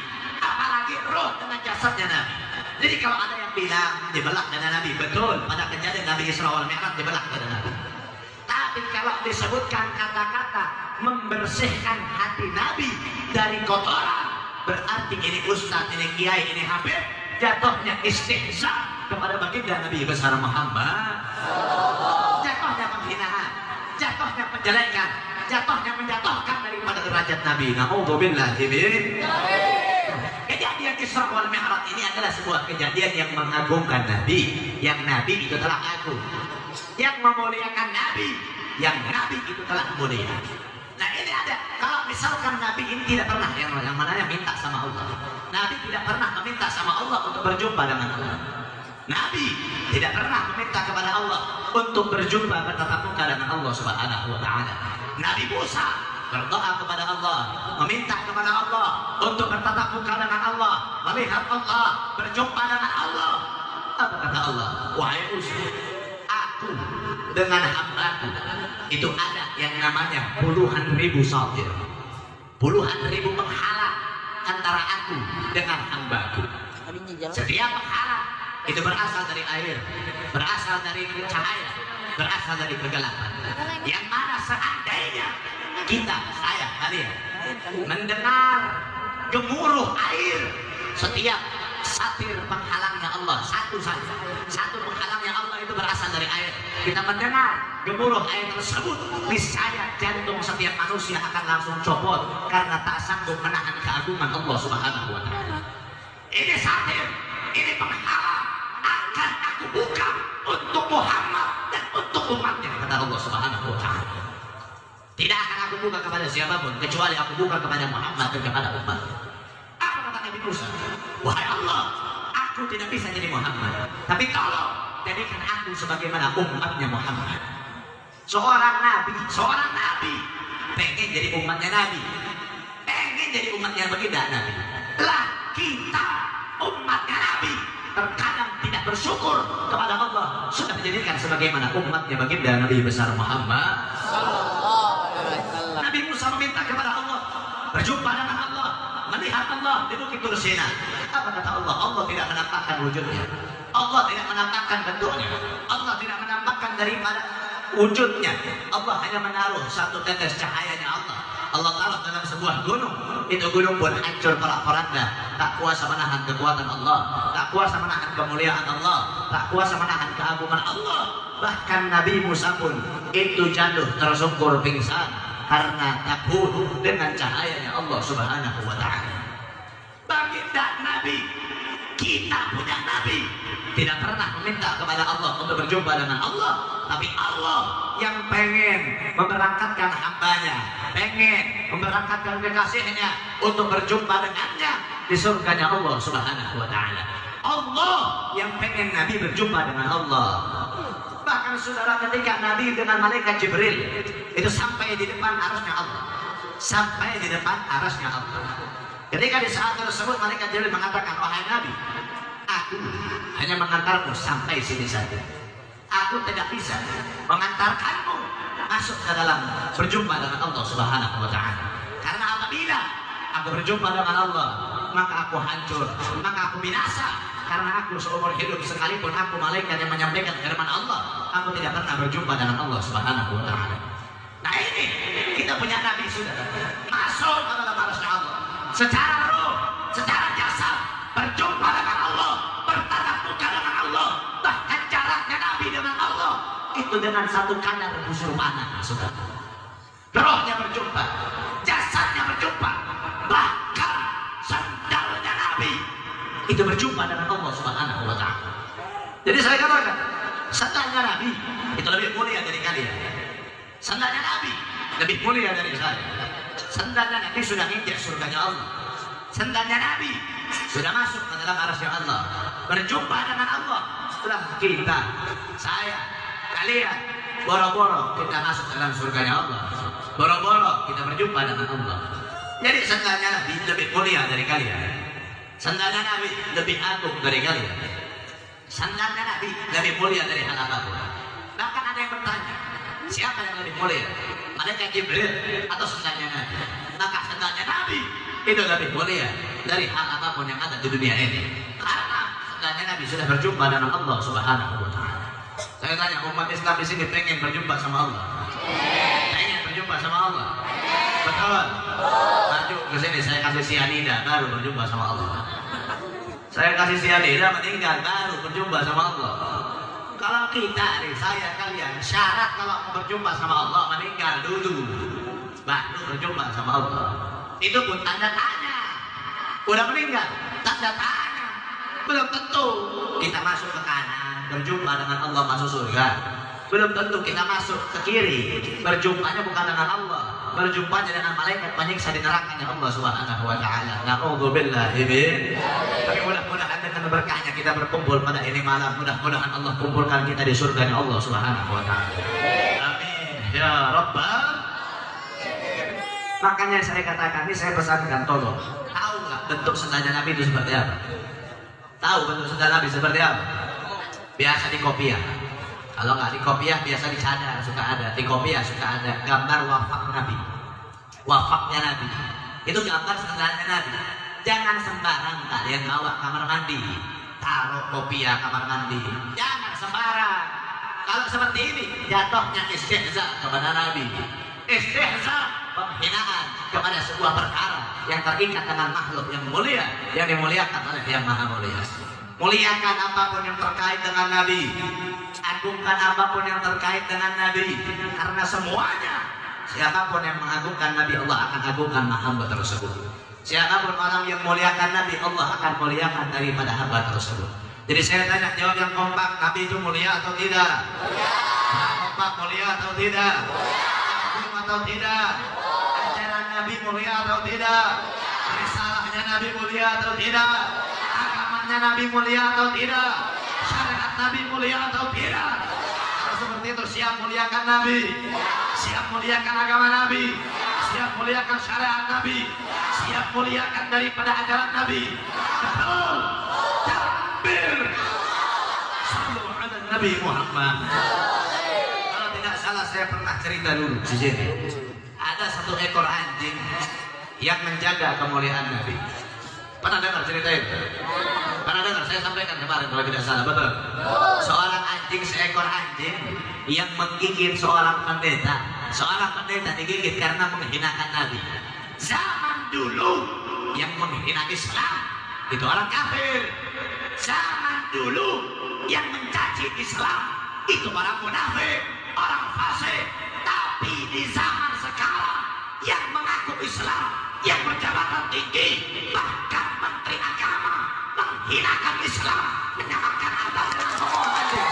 apalagi roh dengan jasadnya Nabi. Jadi kalau ada yang bilang dibelak dada Nabi, betul, pada kejadian Nabi Isra wal Mi'raj dibelak dada Nabi. Tapi kalau disebutkan kata-kata membersihkan hati Nabi dari kotoran, berarti ini ustaz, ini kiai, ini habib, jatuhnya istihza kepada baginda Nabi besar Muhammad. Jatuhnya penghinaan, jatuhnya penjelekan, jatuhnya menjatuhkan daripada derajat Nabi. Na'udzubillahi min. Kejadian Isra wal Mi'raj ini adalah sebuah kejadian yang mengagungkan Nabi, yang Nabi itu telah agung, yang memuliakan Nabi, yang Nabi itu telah mulia. Nah ini ada, kalau misalkan Nabi ini tidak pernah yang mananya minta sama Allah. Nabi tidak pernah meminta sama Allah untuk berjumpa dengan Allah. Nabi tidak pernah meminta kepada Allah untuk berjumpa, bertatap muka dengan Allah Subhanahu wa Ta'ala. Nabi Musa berdoa kepada Allah, meminta kepada Allah untuk bertatap muka dengan Allah, melihat Allah, berjumpa dengan Allah. Apa kata Allah? Wahai Musa, aku dengan hambaku itu ada yang namanya puluhan ribu satir, puluhan ribu penghalang antara aku dengan hambaku. Setiap penghalang itu berasal dari air, berasal dari cahaya, berasal dari kegelapan. Yang mana seandainya kita, saya, kalian mendengar gemuruh air, setiap satir penghalangnya Allah satu saja, satu penghalangnya Allah itu berasal dari air. Kita mendengar gemuruh air tersebut, niscaya jantung setiap manusia akan langsung copot karena tak sanggup menahan keagungan Allah Subhanahu wa Ta'ala. Ini satir, ini penghalang akan aku buka untuk Muhammad dan untuk umatnya, kata Allah Subhanahu wa Ta'ala. Tidak akan aku buka kepada siapapun kecuali aku buka kepada Muhammad dan kepada umatnya. Apa kata Nabi Musa? Wahai Allah, aku tidak bisa jadi Muhammad, tapi tolong jadikan aku sebagaimana umatnya Muhammad. Seorang nabi pengen jadi umatnya Nabi, pengen jadi umatnya baginda Nabi. Lah kita umatnya Nabi terkadang tidak bersyukur kepada Allah sudah dijadikan sebagaimana umatnya baginda Nabi besar Muhammad. Nabi Musa meminta kepada Allah, berjumpa dengan Allah, melihat Allah di Bukit Tursina. Apa kata Allah? Allah tidak menampakkan wujudnya. Allah tidak menampakkan bentuknya. Allah tidak menampakkan daripada wujudnya. Allah hanya menaruh satu tetes cahayanya Allah. Allah taruh dalam sebuah gunung. Itu gunung pun hancur porak-poranda. Tak kuasa menahan kekuatan Allah. Tak kuasa menahan kemuliaan Allah. Tak kuasa menahan keagungan Allah. Bahkan Nabi Musa pun itu jatuh tersungkur pingsan karena takut dengan cahayanya Allah Subhanahu wa ta'ala. Baginda Nabi, kita punya Nabi, tidak pernah meminta kepada Allah untuk berjumpa dengan Allah, tapi Allah yang pengen memberangkatkan hambanya, pengen memberangkatkan kekasihnya untuk berjumpa dengannya di surganya Allah Subhanahu wa ta'ala. Allah yang pengen Nabi berjumpa dengan Allah. Bahkan saudara, ketika Nabi dengan malaikat Jibril itu sampai di depan arasnya Allah, sampai di depan arasnya Allah. Ketika di saat tersebut malaikat Jibril mengatakan, wahai Nabi, aku hanya mengantarmu sampai sini saja. Aku tidak bisa mengantarkanmu masuk ke dalam berjumpa dengan Allah Subhanahu wa ta'ala. Karena apabila aku berjumpa dengan Allah, maka aku hancur, maka aku binasa. Karena aku seumur hidup sekalipun aku malaikat yang menyampaikan firman Allah, aku tidak pernah berjumpa dengan Allah Subhanahu wa ta'ala. Nah ini kita punya Nabi sudah masuk ke dalam arasnya Allah secara roh, secara jasad, berjumpa dengan Allah, bertatap muka dengan Allah. Bahkan jaraknya Nabi dengan Allah itu dengan satu kadar busur panah, saudara. Rohnya berjumpa, jasadnya berjumpa, bahkan sandalnya Nabi itu berjumpa dengan Allah Subhanahu wa ta'ala. Jadi saya katakan, sandalnya Nabi itu lebih mulia dari kalian. Sandalnya Nabi lebih mulia dari saya. Sandalnya Nabi sudah nginjak surganya Allah. Sandalnya Nabi sudah masuk ke dalam arasnya Allah, berjumpa dengan Allah. Setelah kita, saya, kalian, boro-boro kita masuk ke dalam surganya Allah, boro-boro kita berjumpa dengan Allah. Jadi sandalnya Nabi lebih mulia dari kalian. Sandalnya Nabi lebih agung dari kalian. Sandalnya Nabi lebih mulia dari hal apapun. Bahkan ada yang bertanya, siapa yang lebih mulia? Malaikat Jibril atau sandalnya Nabi? Maka sandalnya Nabi itu lebih mulia dari hal apapun yang ada di dunia ini. Karena sandalnya Nabi sudah berjumpa dengan Allah Subhanahu wa ta'ala. Saya tanya, umat Islam di sini pengen berjumpa sama Allah? Pengen berjumpa sama Allah? Betul? Maju ke sini, saya kasih sianida baru berjumpa sama Allah. Saya kasih sianida meninggal baru berjumpa sama Allah. Kalau kita nih, saya kalian syarat kalau mau berjumpa sama Allah meninggal dulu baru berjumpa sama Allah. Itu pun tanda tanya. Udah meninggal, tanda tanya. Belum tentu kita masuk ke kanan berjumpa dengan Allah masuk surga. Belum tentu kita masuk ke kiri berjumpanya bukan dengan Allah, berjumpanya dengan malaikat penyiksa di nerakanya Allah Subhanahu wa ta'ala. Na'udzubillahi min. Tapi mudah-mudahan dengan berkahnya kita berkumpul pada ini malam, mudah-mudahan Allah kumpulkan kita di surganya Allah Subhanahu wa ta'ala. Amin ya rabbal. Makanya saya katakan ini, saya pesankan, tolong, tahu nggak bentuk sandalnya Nabi itu seperti apa? Tahu bentuk sandal Nabi seperti apa? Biasa di kopiah. Kalau nggak di kopiah, biasa di cadar suka ada, di kopiah suka ada gambar wafak Nabi, wafaknya Nabi. Itu gambar sandalnya Nabi. Jangan sembarang kalian bawa kamar mandi, taruh kopiah kamar mandi. Jangan sembarang. Kalau seperti ini, jatuhnya istihza kepada Nabi. Istihza, penghinaan kepada sebuah perkara yang terikat dengan makhluk yang mulia, yang dimuliakan oleh Yang Maha Mulia. Muliakan apapun yang terkait dengan Nabi, agungkan apapun yang terkait dengan Nabi, karena semuanya, siapapun yang mengagungkan Nabi, Allah akan agungkan hamba tersebut. Siapapun orang yang muliakan Nabi, Allah akan muliakan daripada hamba tersebut. Jadi saya tanya, jawab yang kompak, Nabi itu mulia atau tidak? Kompak, mulia atau tidak? Agung atau tidak? Ajaran Nabi mulia atau tidak? Risalahnya Nabi mulia atau tidak? Agamanya Nabi mulia atau tidak? Syariat Nabi mulia atau tidak? Kalau seperti itu, siap muliakan Nabi, siap muliakan agama Nabi, siap muliakan syariat Nabi, siap muliakan daripada ajaran Nabi. Betul. Takbir. Sallu ala Nabi Muhammad. Kalau tidak salah, saya pernah cerita dulu di sini. Ada satu ekor anjing yang menjaga kemuliaan Nabi. Pernah dengar cerita itu? Pernah dengar? Saya sampaikan kemarin kalau tidak salah, betul? Seorang anjing, seekor anjing yang menggigit seorang pendeta. Seorang pendeta digigit karena menghinakan Nabi. Zaman dulu yang menghina Islam itu orang kafir. Zaman dulu yang mencaci Islam itu orang munafik, orang fasik. Tapi di zaman sekarang yang mengaku Islam, yang berjabatan tinggi, bahkan menteri agama menghinakan Islam, menyamakan atas dengan ngomong anjing.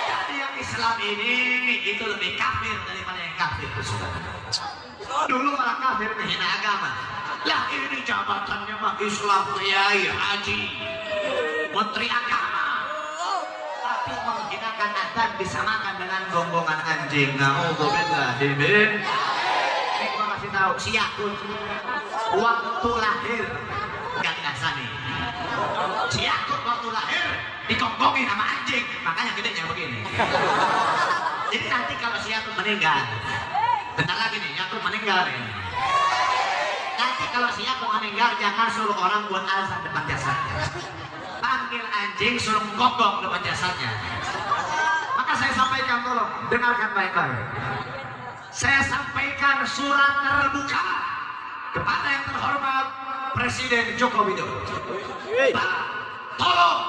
Jadi yang Islam ini itu lebih kafir daripada yang kafir, saudara. Dulu orang kafir menghina agama. Lah ini jabatannya mah Islam, kiai, haji, menteri agama. Tapi menghinakan adzan disamakan dengan gonggongan anjing. Naudzubillah. Ini gua kasih tahu, si Yakut waktu lahir nggak dikasani. Si Yakut waktu lahir digonggongin sama anjing, makanya gedenya begini. Jadi nanti kalau si Yakut meninggal, bentar lagi nih Yakut meninggal nih. Nanti kalau si Yakut meninggal, jangan suruh orang buat azan depan jasadnya. Panggil anjing, suruh gonggong depan jasadnya. Maka saya sampaikan, tolong dengarkan baik-baik. Saya sampaikan surat terbuka kepada yang terhormat Presiden Joko Widodo. Pak, tolong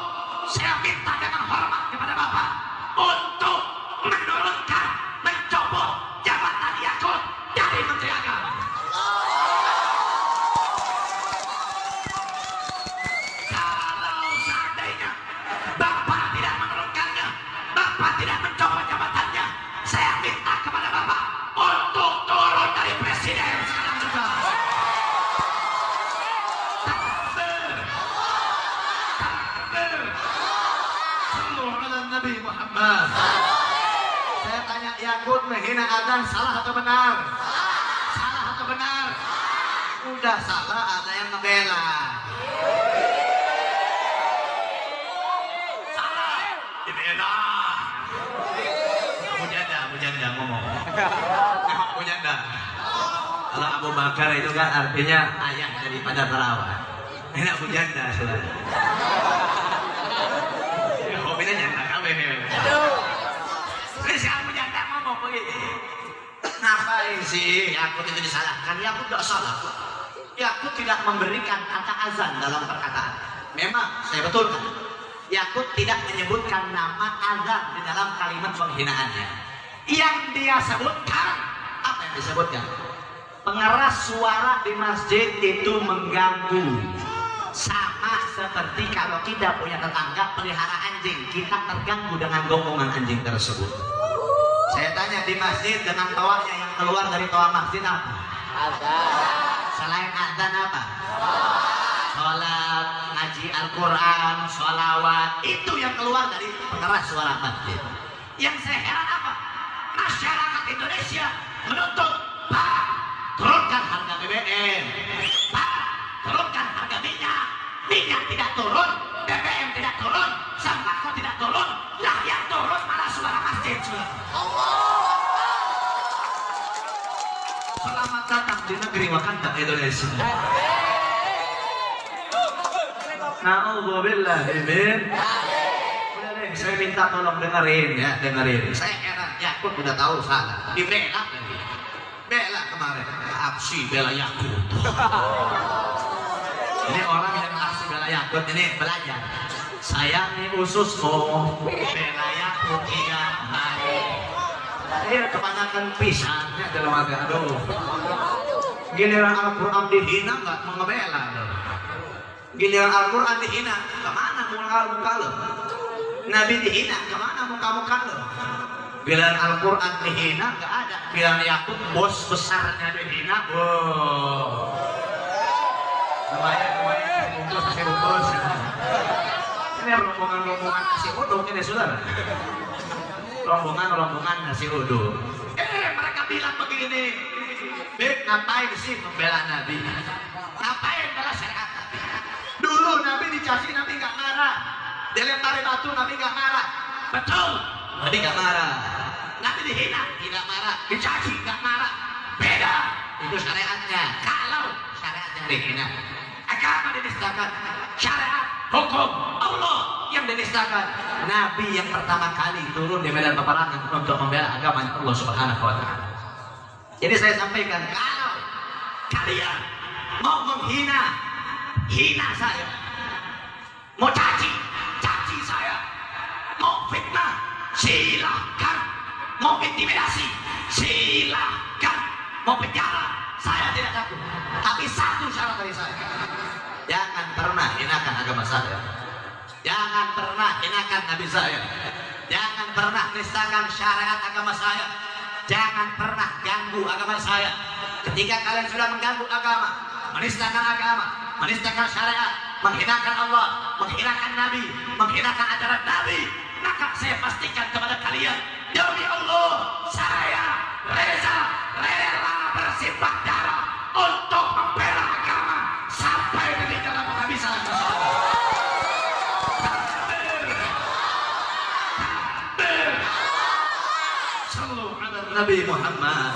saya minta dengan hormat kepada Bapak untuk menurunkan, mencopot jabatan Yakut dari Menteri Agama. Kalau seandainya Bapak tidak menurunkannya, Bapak tidak mencopot jabatannya, saya minta kepada Bapak untuk turun dari presiden sekarang juga. Nabi Muhammad. Saya tanya, Yakut menghina adzan salah atau benar? Salah atau benar? Udah salah, ada yang ngebela. Salah, dibela. Mujanda ngomong. Mujanda. Kalau Abu Bakar itu kan artinya ayah daripada perawat. Ini Abu Janda, saudara. Hobinya nyanda kabeh. Terus Abu Janda ngomong begitu. Ngapain sih Yakut itu disalahkan? Yakut tidak salah. Yakut tidak memberikan kata azan dalam perkataan. Memang saya betulkan, Yakut tidak menyebutkan nama azan di dalam kalimat penghinaannya. Yang dia sebutkan, apa yang disebutkan? Pengeras suara di masjid itu mengganggu. Sama seperti kalau kita punya tetangga pelihara anjing, kita terganggu dengan gonggongan anjing tersebut. Saya tanya, di masjid dengan tawanya yang keluar dari tawa masjid apa? Selain adzan apa? Sholat, ngaji Al-Quran, sholawat, itu yang keluar dari pengeras suara masjid. Yang saya heran apa? Masyarakat Indonesia menuntut, Pak, turunkan harga BBM, Pak, turunkan harga minyak. Minyak tidak turun, BBM tidak turun, sembako tidak turun. Lah yang turun malah suara masjid. Selamat datang di negeri Wakanda Indonesia. Na'udzubillah min. Udah deh, saya minta tolong dengerin ya, dengerin. Saya heran, Yakut udah tahu salah, dibela lagi. Bela kemarin, aksi bela Yakut. Ini orang yang aksi bela Yakut ini belajar. Saya nih ususmu bela Yakut 3 hari. Iya, kebanyakan pisannya dalam hati. Aduh, giliran Al-Quran dihina nggak mau ngebela. Giliran Al-Quran dihina, kemana muka lo? Nabi dihina, kemana muka lo? Giliran Al-Quran dihina, nggak ada. Giliran Yakut bos besarnya dihina, wow. Lumayan, bungkus kasih bungkus. Ini rombongan nasi uduk ini, saudara. Rombongan nasi uduk. Mereka bilang begini, Beb, ngapain sih membela Nabi? Ngapain bela syariat Nabi? Dulu Nabi dicaci, Nabi nggak marah. Dilempari batu, Nabi nggak marah. Betul, Nabi nggak marah. Nabi Nabi dihina, tidak marah. Dicaci, tidak marah. Beda. Itu syariatnya. Kalau syariat yang dihina, agama dinistakan, syariat, hukum Allah yang dinistakan. Nabi yang pertama kali turun di medan peperangan untuk membela agama Allah Subhanahu wa Ta'ala. Jadi saya sampaikan, kalau kalian mau menghina, hina saya, mau caci saya, mau fitnah, silahkan, mau intimidasi, silahkan, mau penjara, saya tidak takut. Tapi satu syarat dari saya, jangan pernah hinakan agama saya, jangan pernah hinakan Nabi saya, jangan pernah nistakan syariat agama saya, jangan pernah ganggu agama saya. Ketika kalian sudah mengganggu agama, menistakan agama, menistakan syariat, menghinakan Allah, menghinakan Nabi, menghinakan ajaran Nabi, maka saya pastikan kepada kalian, demi Allah, saya rela bersimbah darah untuk membela agama sampai detik dalam penghabisan. Sallu ala Nabi Muhammad.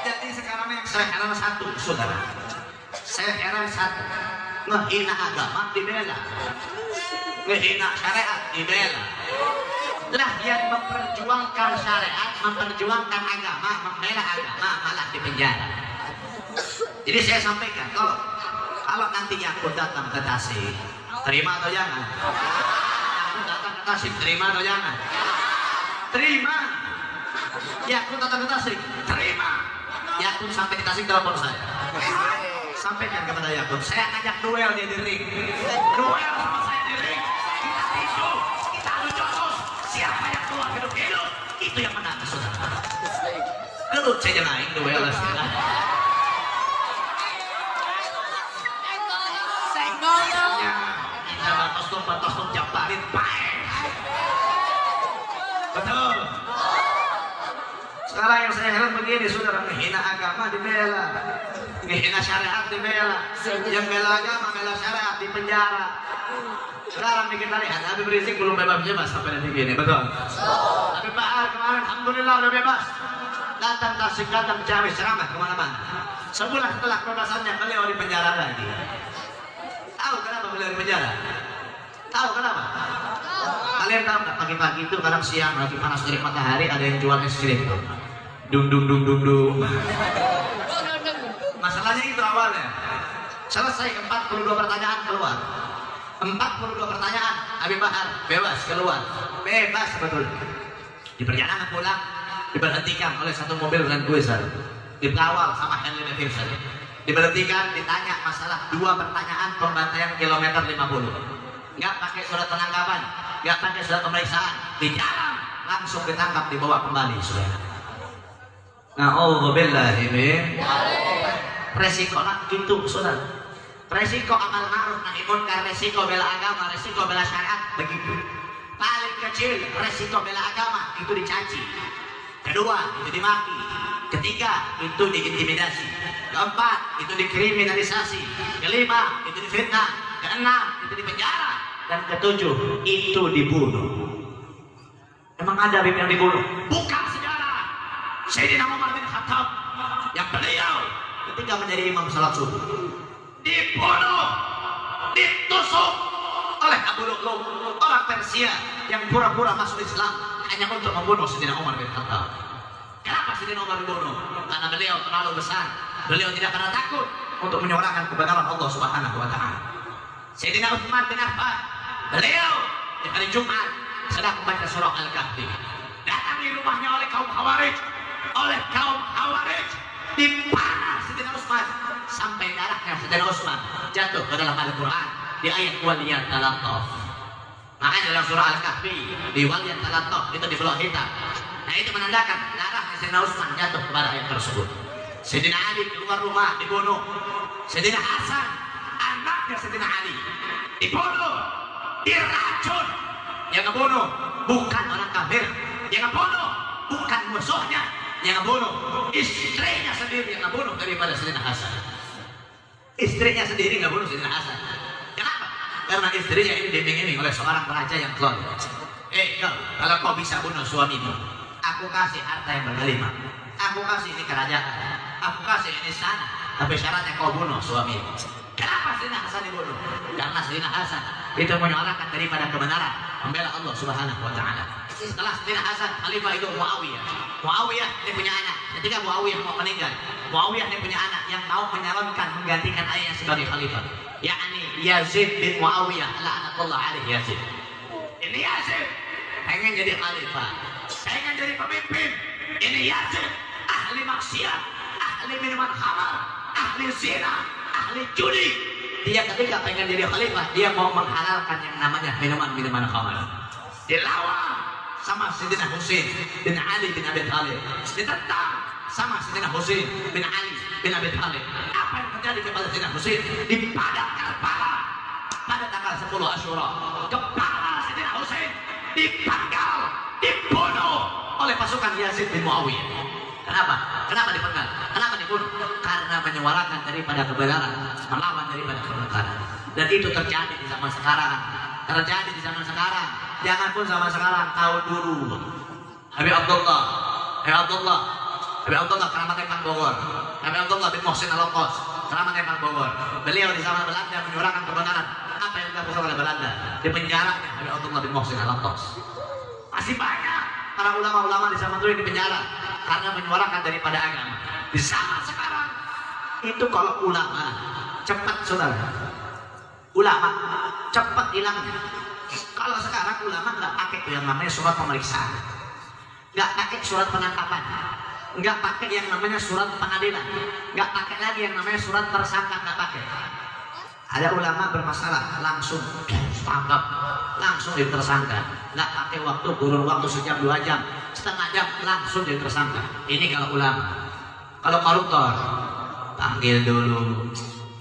Jadi sekarang yang saya heran satu, saudara. Saya heran satu. Ngehina agama dibela, ngehina syariat dibela. Lah yang memperjuangkan syariat, memperjuangkan agama, membela agama malah dipenjara. Jadi saya sampaikan, kalau nantinya aku datang ke Tasik, terima atau jangan? Aku datang ke Tasik, terima atau jangan? Terima. Ya aku datang ke Tasik, terima. Ya aku sampai di Tasik telepon saya. Sampaikan kepada Yakub, saya ngajak duel dia di ring. Duel sama saya di ring. Kita tisu, kita adu jotos. Siapa yang keluar hidup-hidup, itu yang menang, saudara. Gelut saja naik duel silahkan. Ya, kita batas tuh jabarin pae. Betul. Sekarang yang saya heran begini, saudara, menghina agama dibela, menghina syariat dibela, yang bela agama, bela syariat di penjara. Sekarang kita lihat, Habib Rizik belum bebas sampai detik ini, betul? Habib Bahar kemarin, alhamdulillah udah bebas. Datang Tasik, datang Ciamis, ceramah kemana-mana. Sebulan setelah kebebasannya, beliau di penjara lagi. Tahu kenapa beliau di penjara? Tahu kenapa? Kalian tahu nggak, pagi-pagi itu kadang siang lagi panas dari matahari ada yang jual es krim tuh. Dung. Masalahnya itu awalnya. Selesai 42 pertanyaan keluar. 42 pertanyaan, Habib Bahar bebas keluar. Bebas betul. Di perjalanan pulang diberhentikan oleh satu mobil Land Cruiser. Dikawal sama Henry Davidson. Diberhentikan, ditanya masalah 2 pertanyaan pembantaian kilometer 50. Nggak pakai surat penangkapan, nggak pakai surat pemeriksaan, di jalan langsung ditangkap, dibawa kembali, saudara. Na'udzubillahi min. Resiko nak gitu, saudara. Resiko amal ma'ruf nahi munkar, resiko bela agama, resiko bela syariat begitu. Paling kecil resiko bela agama itu dicaci. Kedua itu dimaki. Ketiga itu diintimidasi. Keempat itu dikriminalisasi. Kelima itu difitnah. Keenam itu dipenjara. Dan ketujuh itu dibunuh. Emang ada Habib yang dibunuh? Bukan sejarah. Sayyidina Umar bin Khattab yang beliau ketika menjadi imam salat subuh dibunuh, ditusuk oleh Abu Lu'lu', orang Persia yang pura-pura masuk Islam hanya untuk membunuh Sayyidina Umar bin Khattab. Kenapa Sayyidina Umar dibunuh? Karena beliau terlalu besar. Beliau tidak pernah takut untuk menyuarakan kebenaran Allah Subhanahu wa Ta'ala. Sayyidina Utsman bin Affan, beliau di hari Jumat sedang membaca surah Al-Kahfi. Datangi rumahnya oleh kaum Khawarij, dipanah Sayyidina Utsman sampai darahnya Sayyidina Utsman jatuh ke dalam Al-Quran di ayat waliyat talattaf. Makanya dalam surah Al-Kahfi di waliyat talattaf itu di belah hitam. Nah itu menandakan darahnya Sayyidina Utsman jatuh kepada ayat tersebut. Sayyidina Ali keluar rumah dibunuh. Sayyidina Hasan anaknya Sayyidina Ali dibunuh, diracun. Yang ngebunuh bukan orang kafir, yang ngebunuh bukan musuhnya, yang ngebunuh istrinya sendiri yang ngebunuh daripada Sayyidina Hasan. Istrinya sendiri ngebunuh Sayyidina Hasan. Kenapa? Karena istrinya ini diiming-iming oleh seorang raja yang zalim. Kalau kau bisa bunuh suamimu, Aku kasih harta yang bergelimang, aku kasih ini kerajaan, aku kasih ini sana, tapi syaratnya kau bunuh suami. Kenapa Sayyidina Hasan dibunuh? Karena Sayyidina Hasan itu menyuarakan daripada kebenaran, membela Allah Subhanahu wa Ta'ala. Setelah Sayyidina Hasan, khalifah itu Muawiyah. Muawiyah dia punya anak. Ketika Muawiyah mau meninggal, Muawiyah dia punya anak yang mau menyalonkan menggantikan ayahnya sebagai khalifah, yakni Yazid bin Muawiyah la'natullah alaihi Yazid. Ini Yazid pengen jadi khalifah, pengen jadi pemimpin. Ini Yazid ahli maksiat, ahli minuman khamar, ahli zina, ahli judi. Dia ketika pengen jadi khalifah, dia mau menghalalkan yang namanya minuman khamar. Dilawan sama Sayyidina Husain bin Ali bin Abi Thalib, ditentang sama Sayyidina Husain bin Ali bin Abi Thalib. Apa yang terjadi kepada Sayyidina Husain? Dipadamkan kepala pada tanggal 10 Asyura. Kepala Sayyidina Husain dipenggal, dibunuh oleh pasukan Yazid bin Muawiyah. Kenapa? Kenapa dipenggal? Kenapa dibunuh? Karena menyuarakan daripada kebenaran, melawan daripada kemungkaran. Dan itu terjadi di zaman sekarang. Terjadi di zaman sekarang. Jangan pun zaman sekarang, tahun dulu. Habib Abdullah keramat Emang Bogor. Habib Abdullah bin Muhsin Al-Qos, keramat Emang Bogor. Beliau di zaman Belanda menyuarakan kebenaran. Apa yang dilakukan oleh Belanda? Di penjara Habib Abdullah bin Muhsin Al-Qos. Masih banyak para ulama-ulama di zaman dulu di penjara karena menyuarakan daripada agama. Di zaman sekarang itu kalau ulama cepat saudara, ulama cepat hilangnya. Kalau sekarang ulama nggak pakai yang namanya surat pemeriksaan, nggak pakai surat penangkapan, nggak pakai yang namanya surat pengadilan, nggak pakai lagi yang namanya surat tersangka, nggak pakai. Ada ulama bermasalah langsung tangkap, langsung jadi tersangka, nggak pakai waktu, kurun waktu sejam 2 jam, setengah jam langsung jadi tersangka. Ini kalau ulama. Kalau koruptor panggil dulu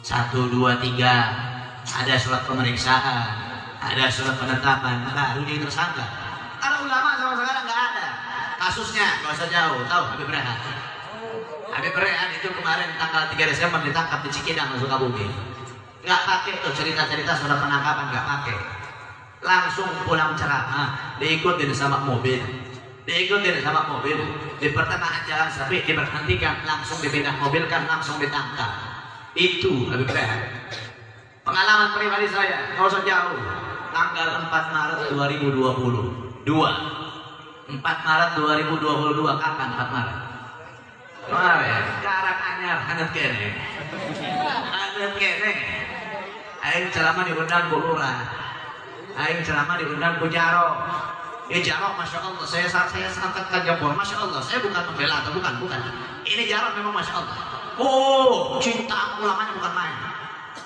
1, 2, 3, ada surat pemeriksaan, ada surat penetapan, baru dia tersangka. Kalau ulama sama sekarang nggak ada. Kasusnya nggak usah jauh, tahu Habib Rehan. Habib Rehan itu kemarin tanggal 3 Desember ditangkap di Cikidang, Sukabumi. Nggak pakai tuh cerita-cerita surat penangkapan, nggak pakai. Langsung pulang ceramah, diikutin sama mobil. Di pertengahan jalan Sapi diberhentikan, langsung dipindah mobilkan, langsung ditangkap. Itu Habib Rehan. Pengalaman pribadi saya, nggak usah jauh. Tanggal 4 Maret 2022. 4 Maret 2022, kapan 4 Maret? Kemarin, sekarang anyar, hangat kene. Aing ceramah diundang ku lurah. Aing ceramah diundang ku Jaro. Jaro, Masya Allah, saya angkatkan jempol, Masya Allah, saya bukan membela atau bukan. Ini Jaro memang Masya Allah. Oh, cinta ulamanya bukan main.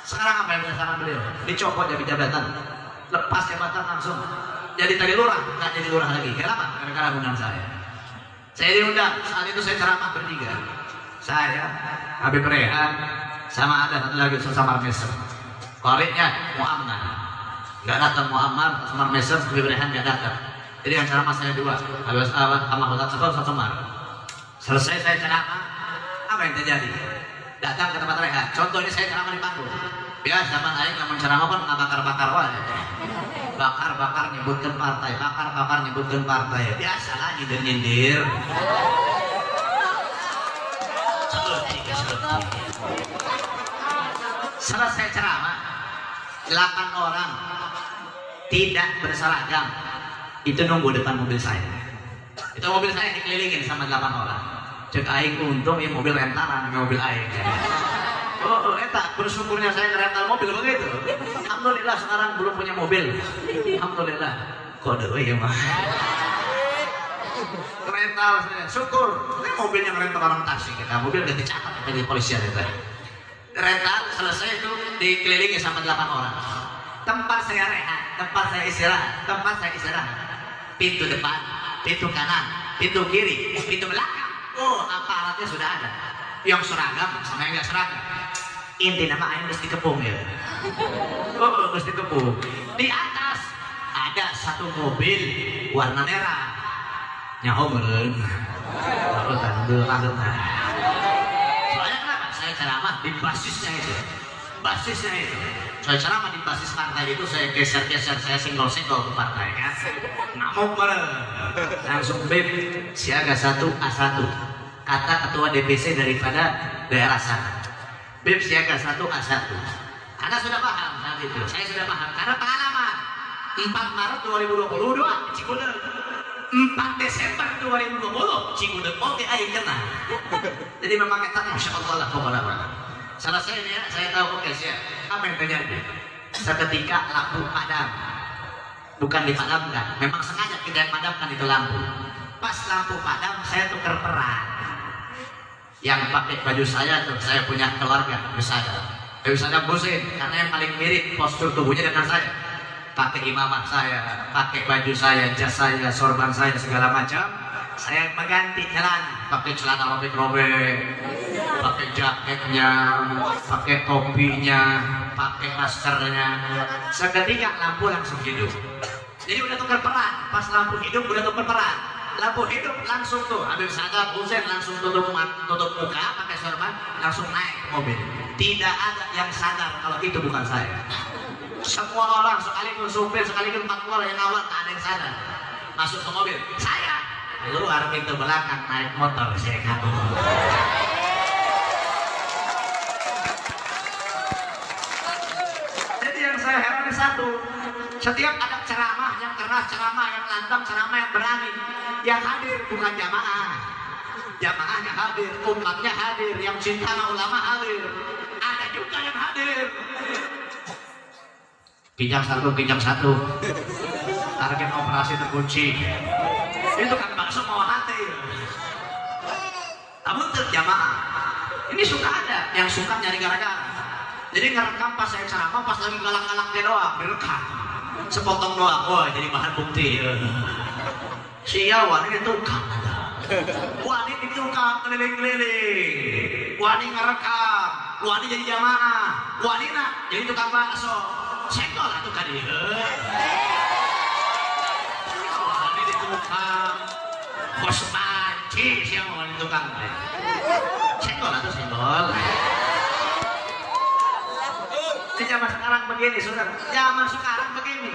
Sekarang apa yang bersama beliau? Dicopot jadi jabatan, lepas jabatan langsung jadi tadi lurah, nggak jadi lurah lagi. Kenapa? Karena undang saya. Saya diundang, saat itu saya ceramah bertiga. Saya, Habib Rehan, sama ada satu lagi Samar Mesem. Koreknya Muammar, nggak datang Muammar, Samar Mesem, Habib Rehan nggak datang. Jadi yang ceramah saya 2, Habib sama Ustaz Samar. Selesai saya ceramah, apa yang terjadi? Datang ke tempat Rehan. Contohnya saya ceramah di panggung. Biasa zaman aing lamun ceramah pun nggak bakar-bakar wae. Bakar-bakar nyebutkan partai. Biasa lagi dan nyindir. Selesai ceramah, 8 orang tidak berseragam itu nunggu depan mobil saya. Itu mobil saya dikelilingin sama 8 orang. Cek aing untung ya mobil rentalan, mobil aing. Oh, eta bersyukurnya saya ngerental mobil begitu. Alhamdulillah sekarang belum punya mobil. Alhamdulillah. Kode we ya mah. Rental saya. Syukur. Ini mobilnya ngerental orang Tasik kita. Mobil udah dicatat di polisian itu. Rental selesai itu dikelilingi sama 8 orang. Tempat saya rehat, tempat saya istirahat. Pintu depan, pintu kanan, pintu kiri, pintu belakang. Oh, aparatnya sudah ada. Yang seragam sama yang nggak seragam. Inti nama aing mesti kepung ya. Oh, mesti kepung. Di atas ada satu mobil warna merah. Nyaho meureun. Baru tanggal. Soalnya kenapa? Saya ceramah di basisnya itu. basisnya itu. Saya ceramah di basis partai itu, saya geser-geser, saya senggol-senggol ke partai kan. Ngamuk bareng. Langsung BEM siaga 1 A1. Kata ketua DPC daripada daerah sana. BEM siaga 1 A1. Anda sudah paham saat itu, saya sudah paham karena pengalaman. 4 Maret 2022 Cikudeng, 4 Desember 2020 Cikudeng, oke ayo kena. Jadi memang kita Masya Allah lah pokoknya. Selesai ya, saya tahu oke siap. Apa yang terjadi? Seketika lampu padam, bukan dipadamkan, memang sengaja tidak padamkan itu lampu. Pas lampu padam, saya tukar peran. Yang pakai baju saya tuh, saya punya keluarga besar. Saya pusing karena yang paling mirip postur tubuhnya dengan saya. Pakai imamah saya, pakai baju saya, jas saya, sorban saya, segala macam. Saya mengganti jalan, pakai celana robek-robek, pakai jaketnya, pakai topinya, pakai maskernya. Seketika lampu langsung hidup. Jadi udah tukar peran, pas lampu hidup udah tukar peran. Lampu hidup langsung tuh, Habib Sadar Hussein langsung tutup muka, pakai sorban, langsung naik ke mobil. Tidak ada yang sadar kalau itu bukan saya. Semua orang, sekalipun supir, sekalipun pakwal yang awal, tak ada yang sadar. Masuk ke mobil, saya keluar pintu belakang naik motor, saya kabur. Jadi yang saya heran satu, setiap ada ceramah yang keras, ceramah yang lantang, ceramah yang berani, yang hadir bukan jamaah. Jamaahnya hadir, umatnya hadir, yang cinta sama ulama hadir. Ada juga yang hadir. Pinjam satu. Target operasi terkunci. Itu kan bakso mau hati. Namun terjamaah. Ini suka ada yang suka nyari gara-gara. Jadi ngerekam pas saya ceramah, pas lagi galak-galak dia doang, direkam. Sepotong doang, wah jadi bahan bukti. Siapa ini tukang ada. Wani di tukang keliling-keliling. Wani ngerekam, Wani jadi jamaah, Wani nak jadi tukang bakso. Senggol atuh ka dieu. Wani di tukang, bos panci siapa Wani tukang. Senggol atuh senggol. Di zaman sekarang begini, saudara. Zaman sekarang begini.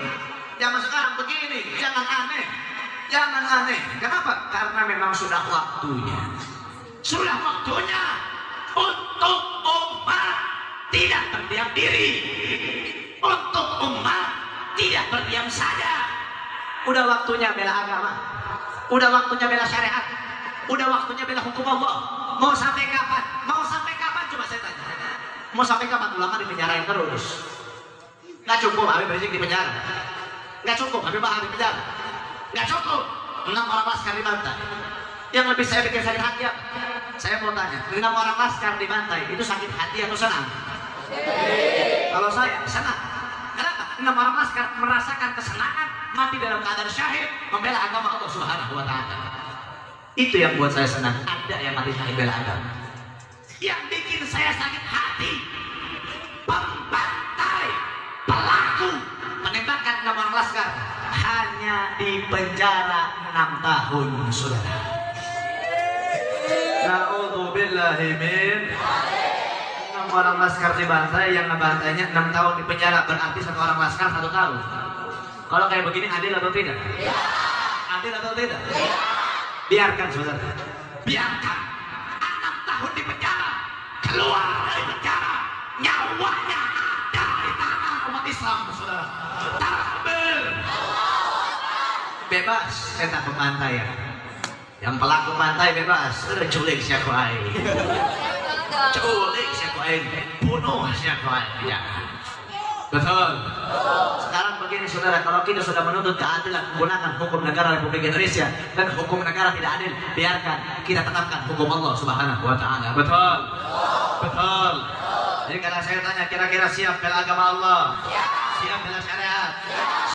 Jangan aneh. Kenapa? Karena memang sudah waktunya. Sudah waktunya untuk umat tidak berdiam diri. Untuk umat tidak berdiam saja. Udah waktunya bela agama. Udah waktunya bela syariat. Udah waktunya bela hukum Allah. Mau sampai kapan? Coba saya tanya. Mau sampai kapan ulama dipenjarain terus? Nggak cukup Habib Rizik di penjara. Nggak cukup Habib Bahar di penjara. Nggak cukup 6 orang laskar dibantai. Yang lebih saya bikin sakit hati, saya mau tanya, 6 orang laskar dibantai itu sakit hati atau senang? Kalau saya senang. Kenapa? 6 orang laskar merasakan kesenangan mati dalam keadaan syahid membela agama Allah Subhanahu wa Ta'ala. Itu yang buat saya senang. Ada yang mati syahid bela agama. Yang bikin saya sakit hati, pembantai, pelaku penembakan 6 orang laskar hanya di penjara 6 tahun, saudara. Na'udzubillahi min. 6 orang laskar dibantai, yang ngebantainya 6 tahun di penjara, berarti 1 orang laskar 1 tahun. Kalau kayak begini adil atau tidak? Adil atau tidak? Biarkan, saudara. Biarkan 6 tahun di penjara, keluar dari penjara, nyawanya ada di tangan umat Islam, saudara. Takbir. Bebas, saya tak pemantaian. Yang pelaku pantai bebas, culik siapa air. Culik siapa air, bunuh siapa air. Ya. Betul. Sekarang begini saudara, kalau kita sudah menuntut keadilan menggunakan hukum negara Republik Indonesia dan hukum negara tidak adil, biarkan kita tetapkan hukum Allah Subhanahu wa Ta'ala. Betul. Betul. Jadi kalau saya tanya, kira-kira siap bela agama Allah? Siap bela syariat?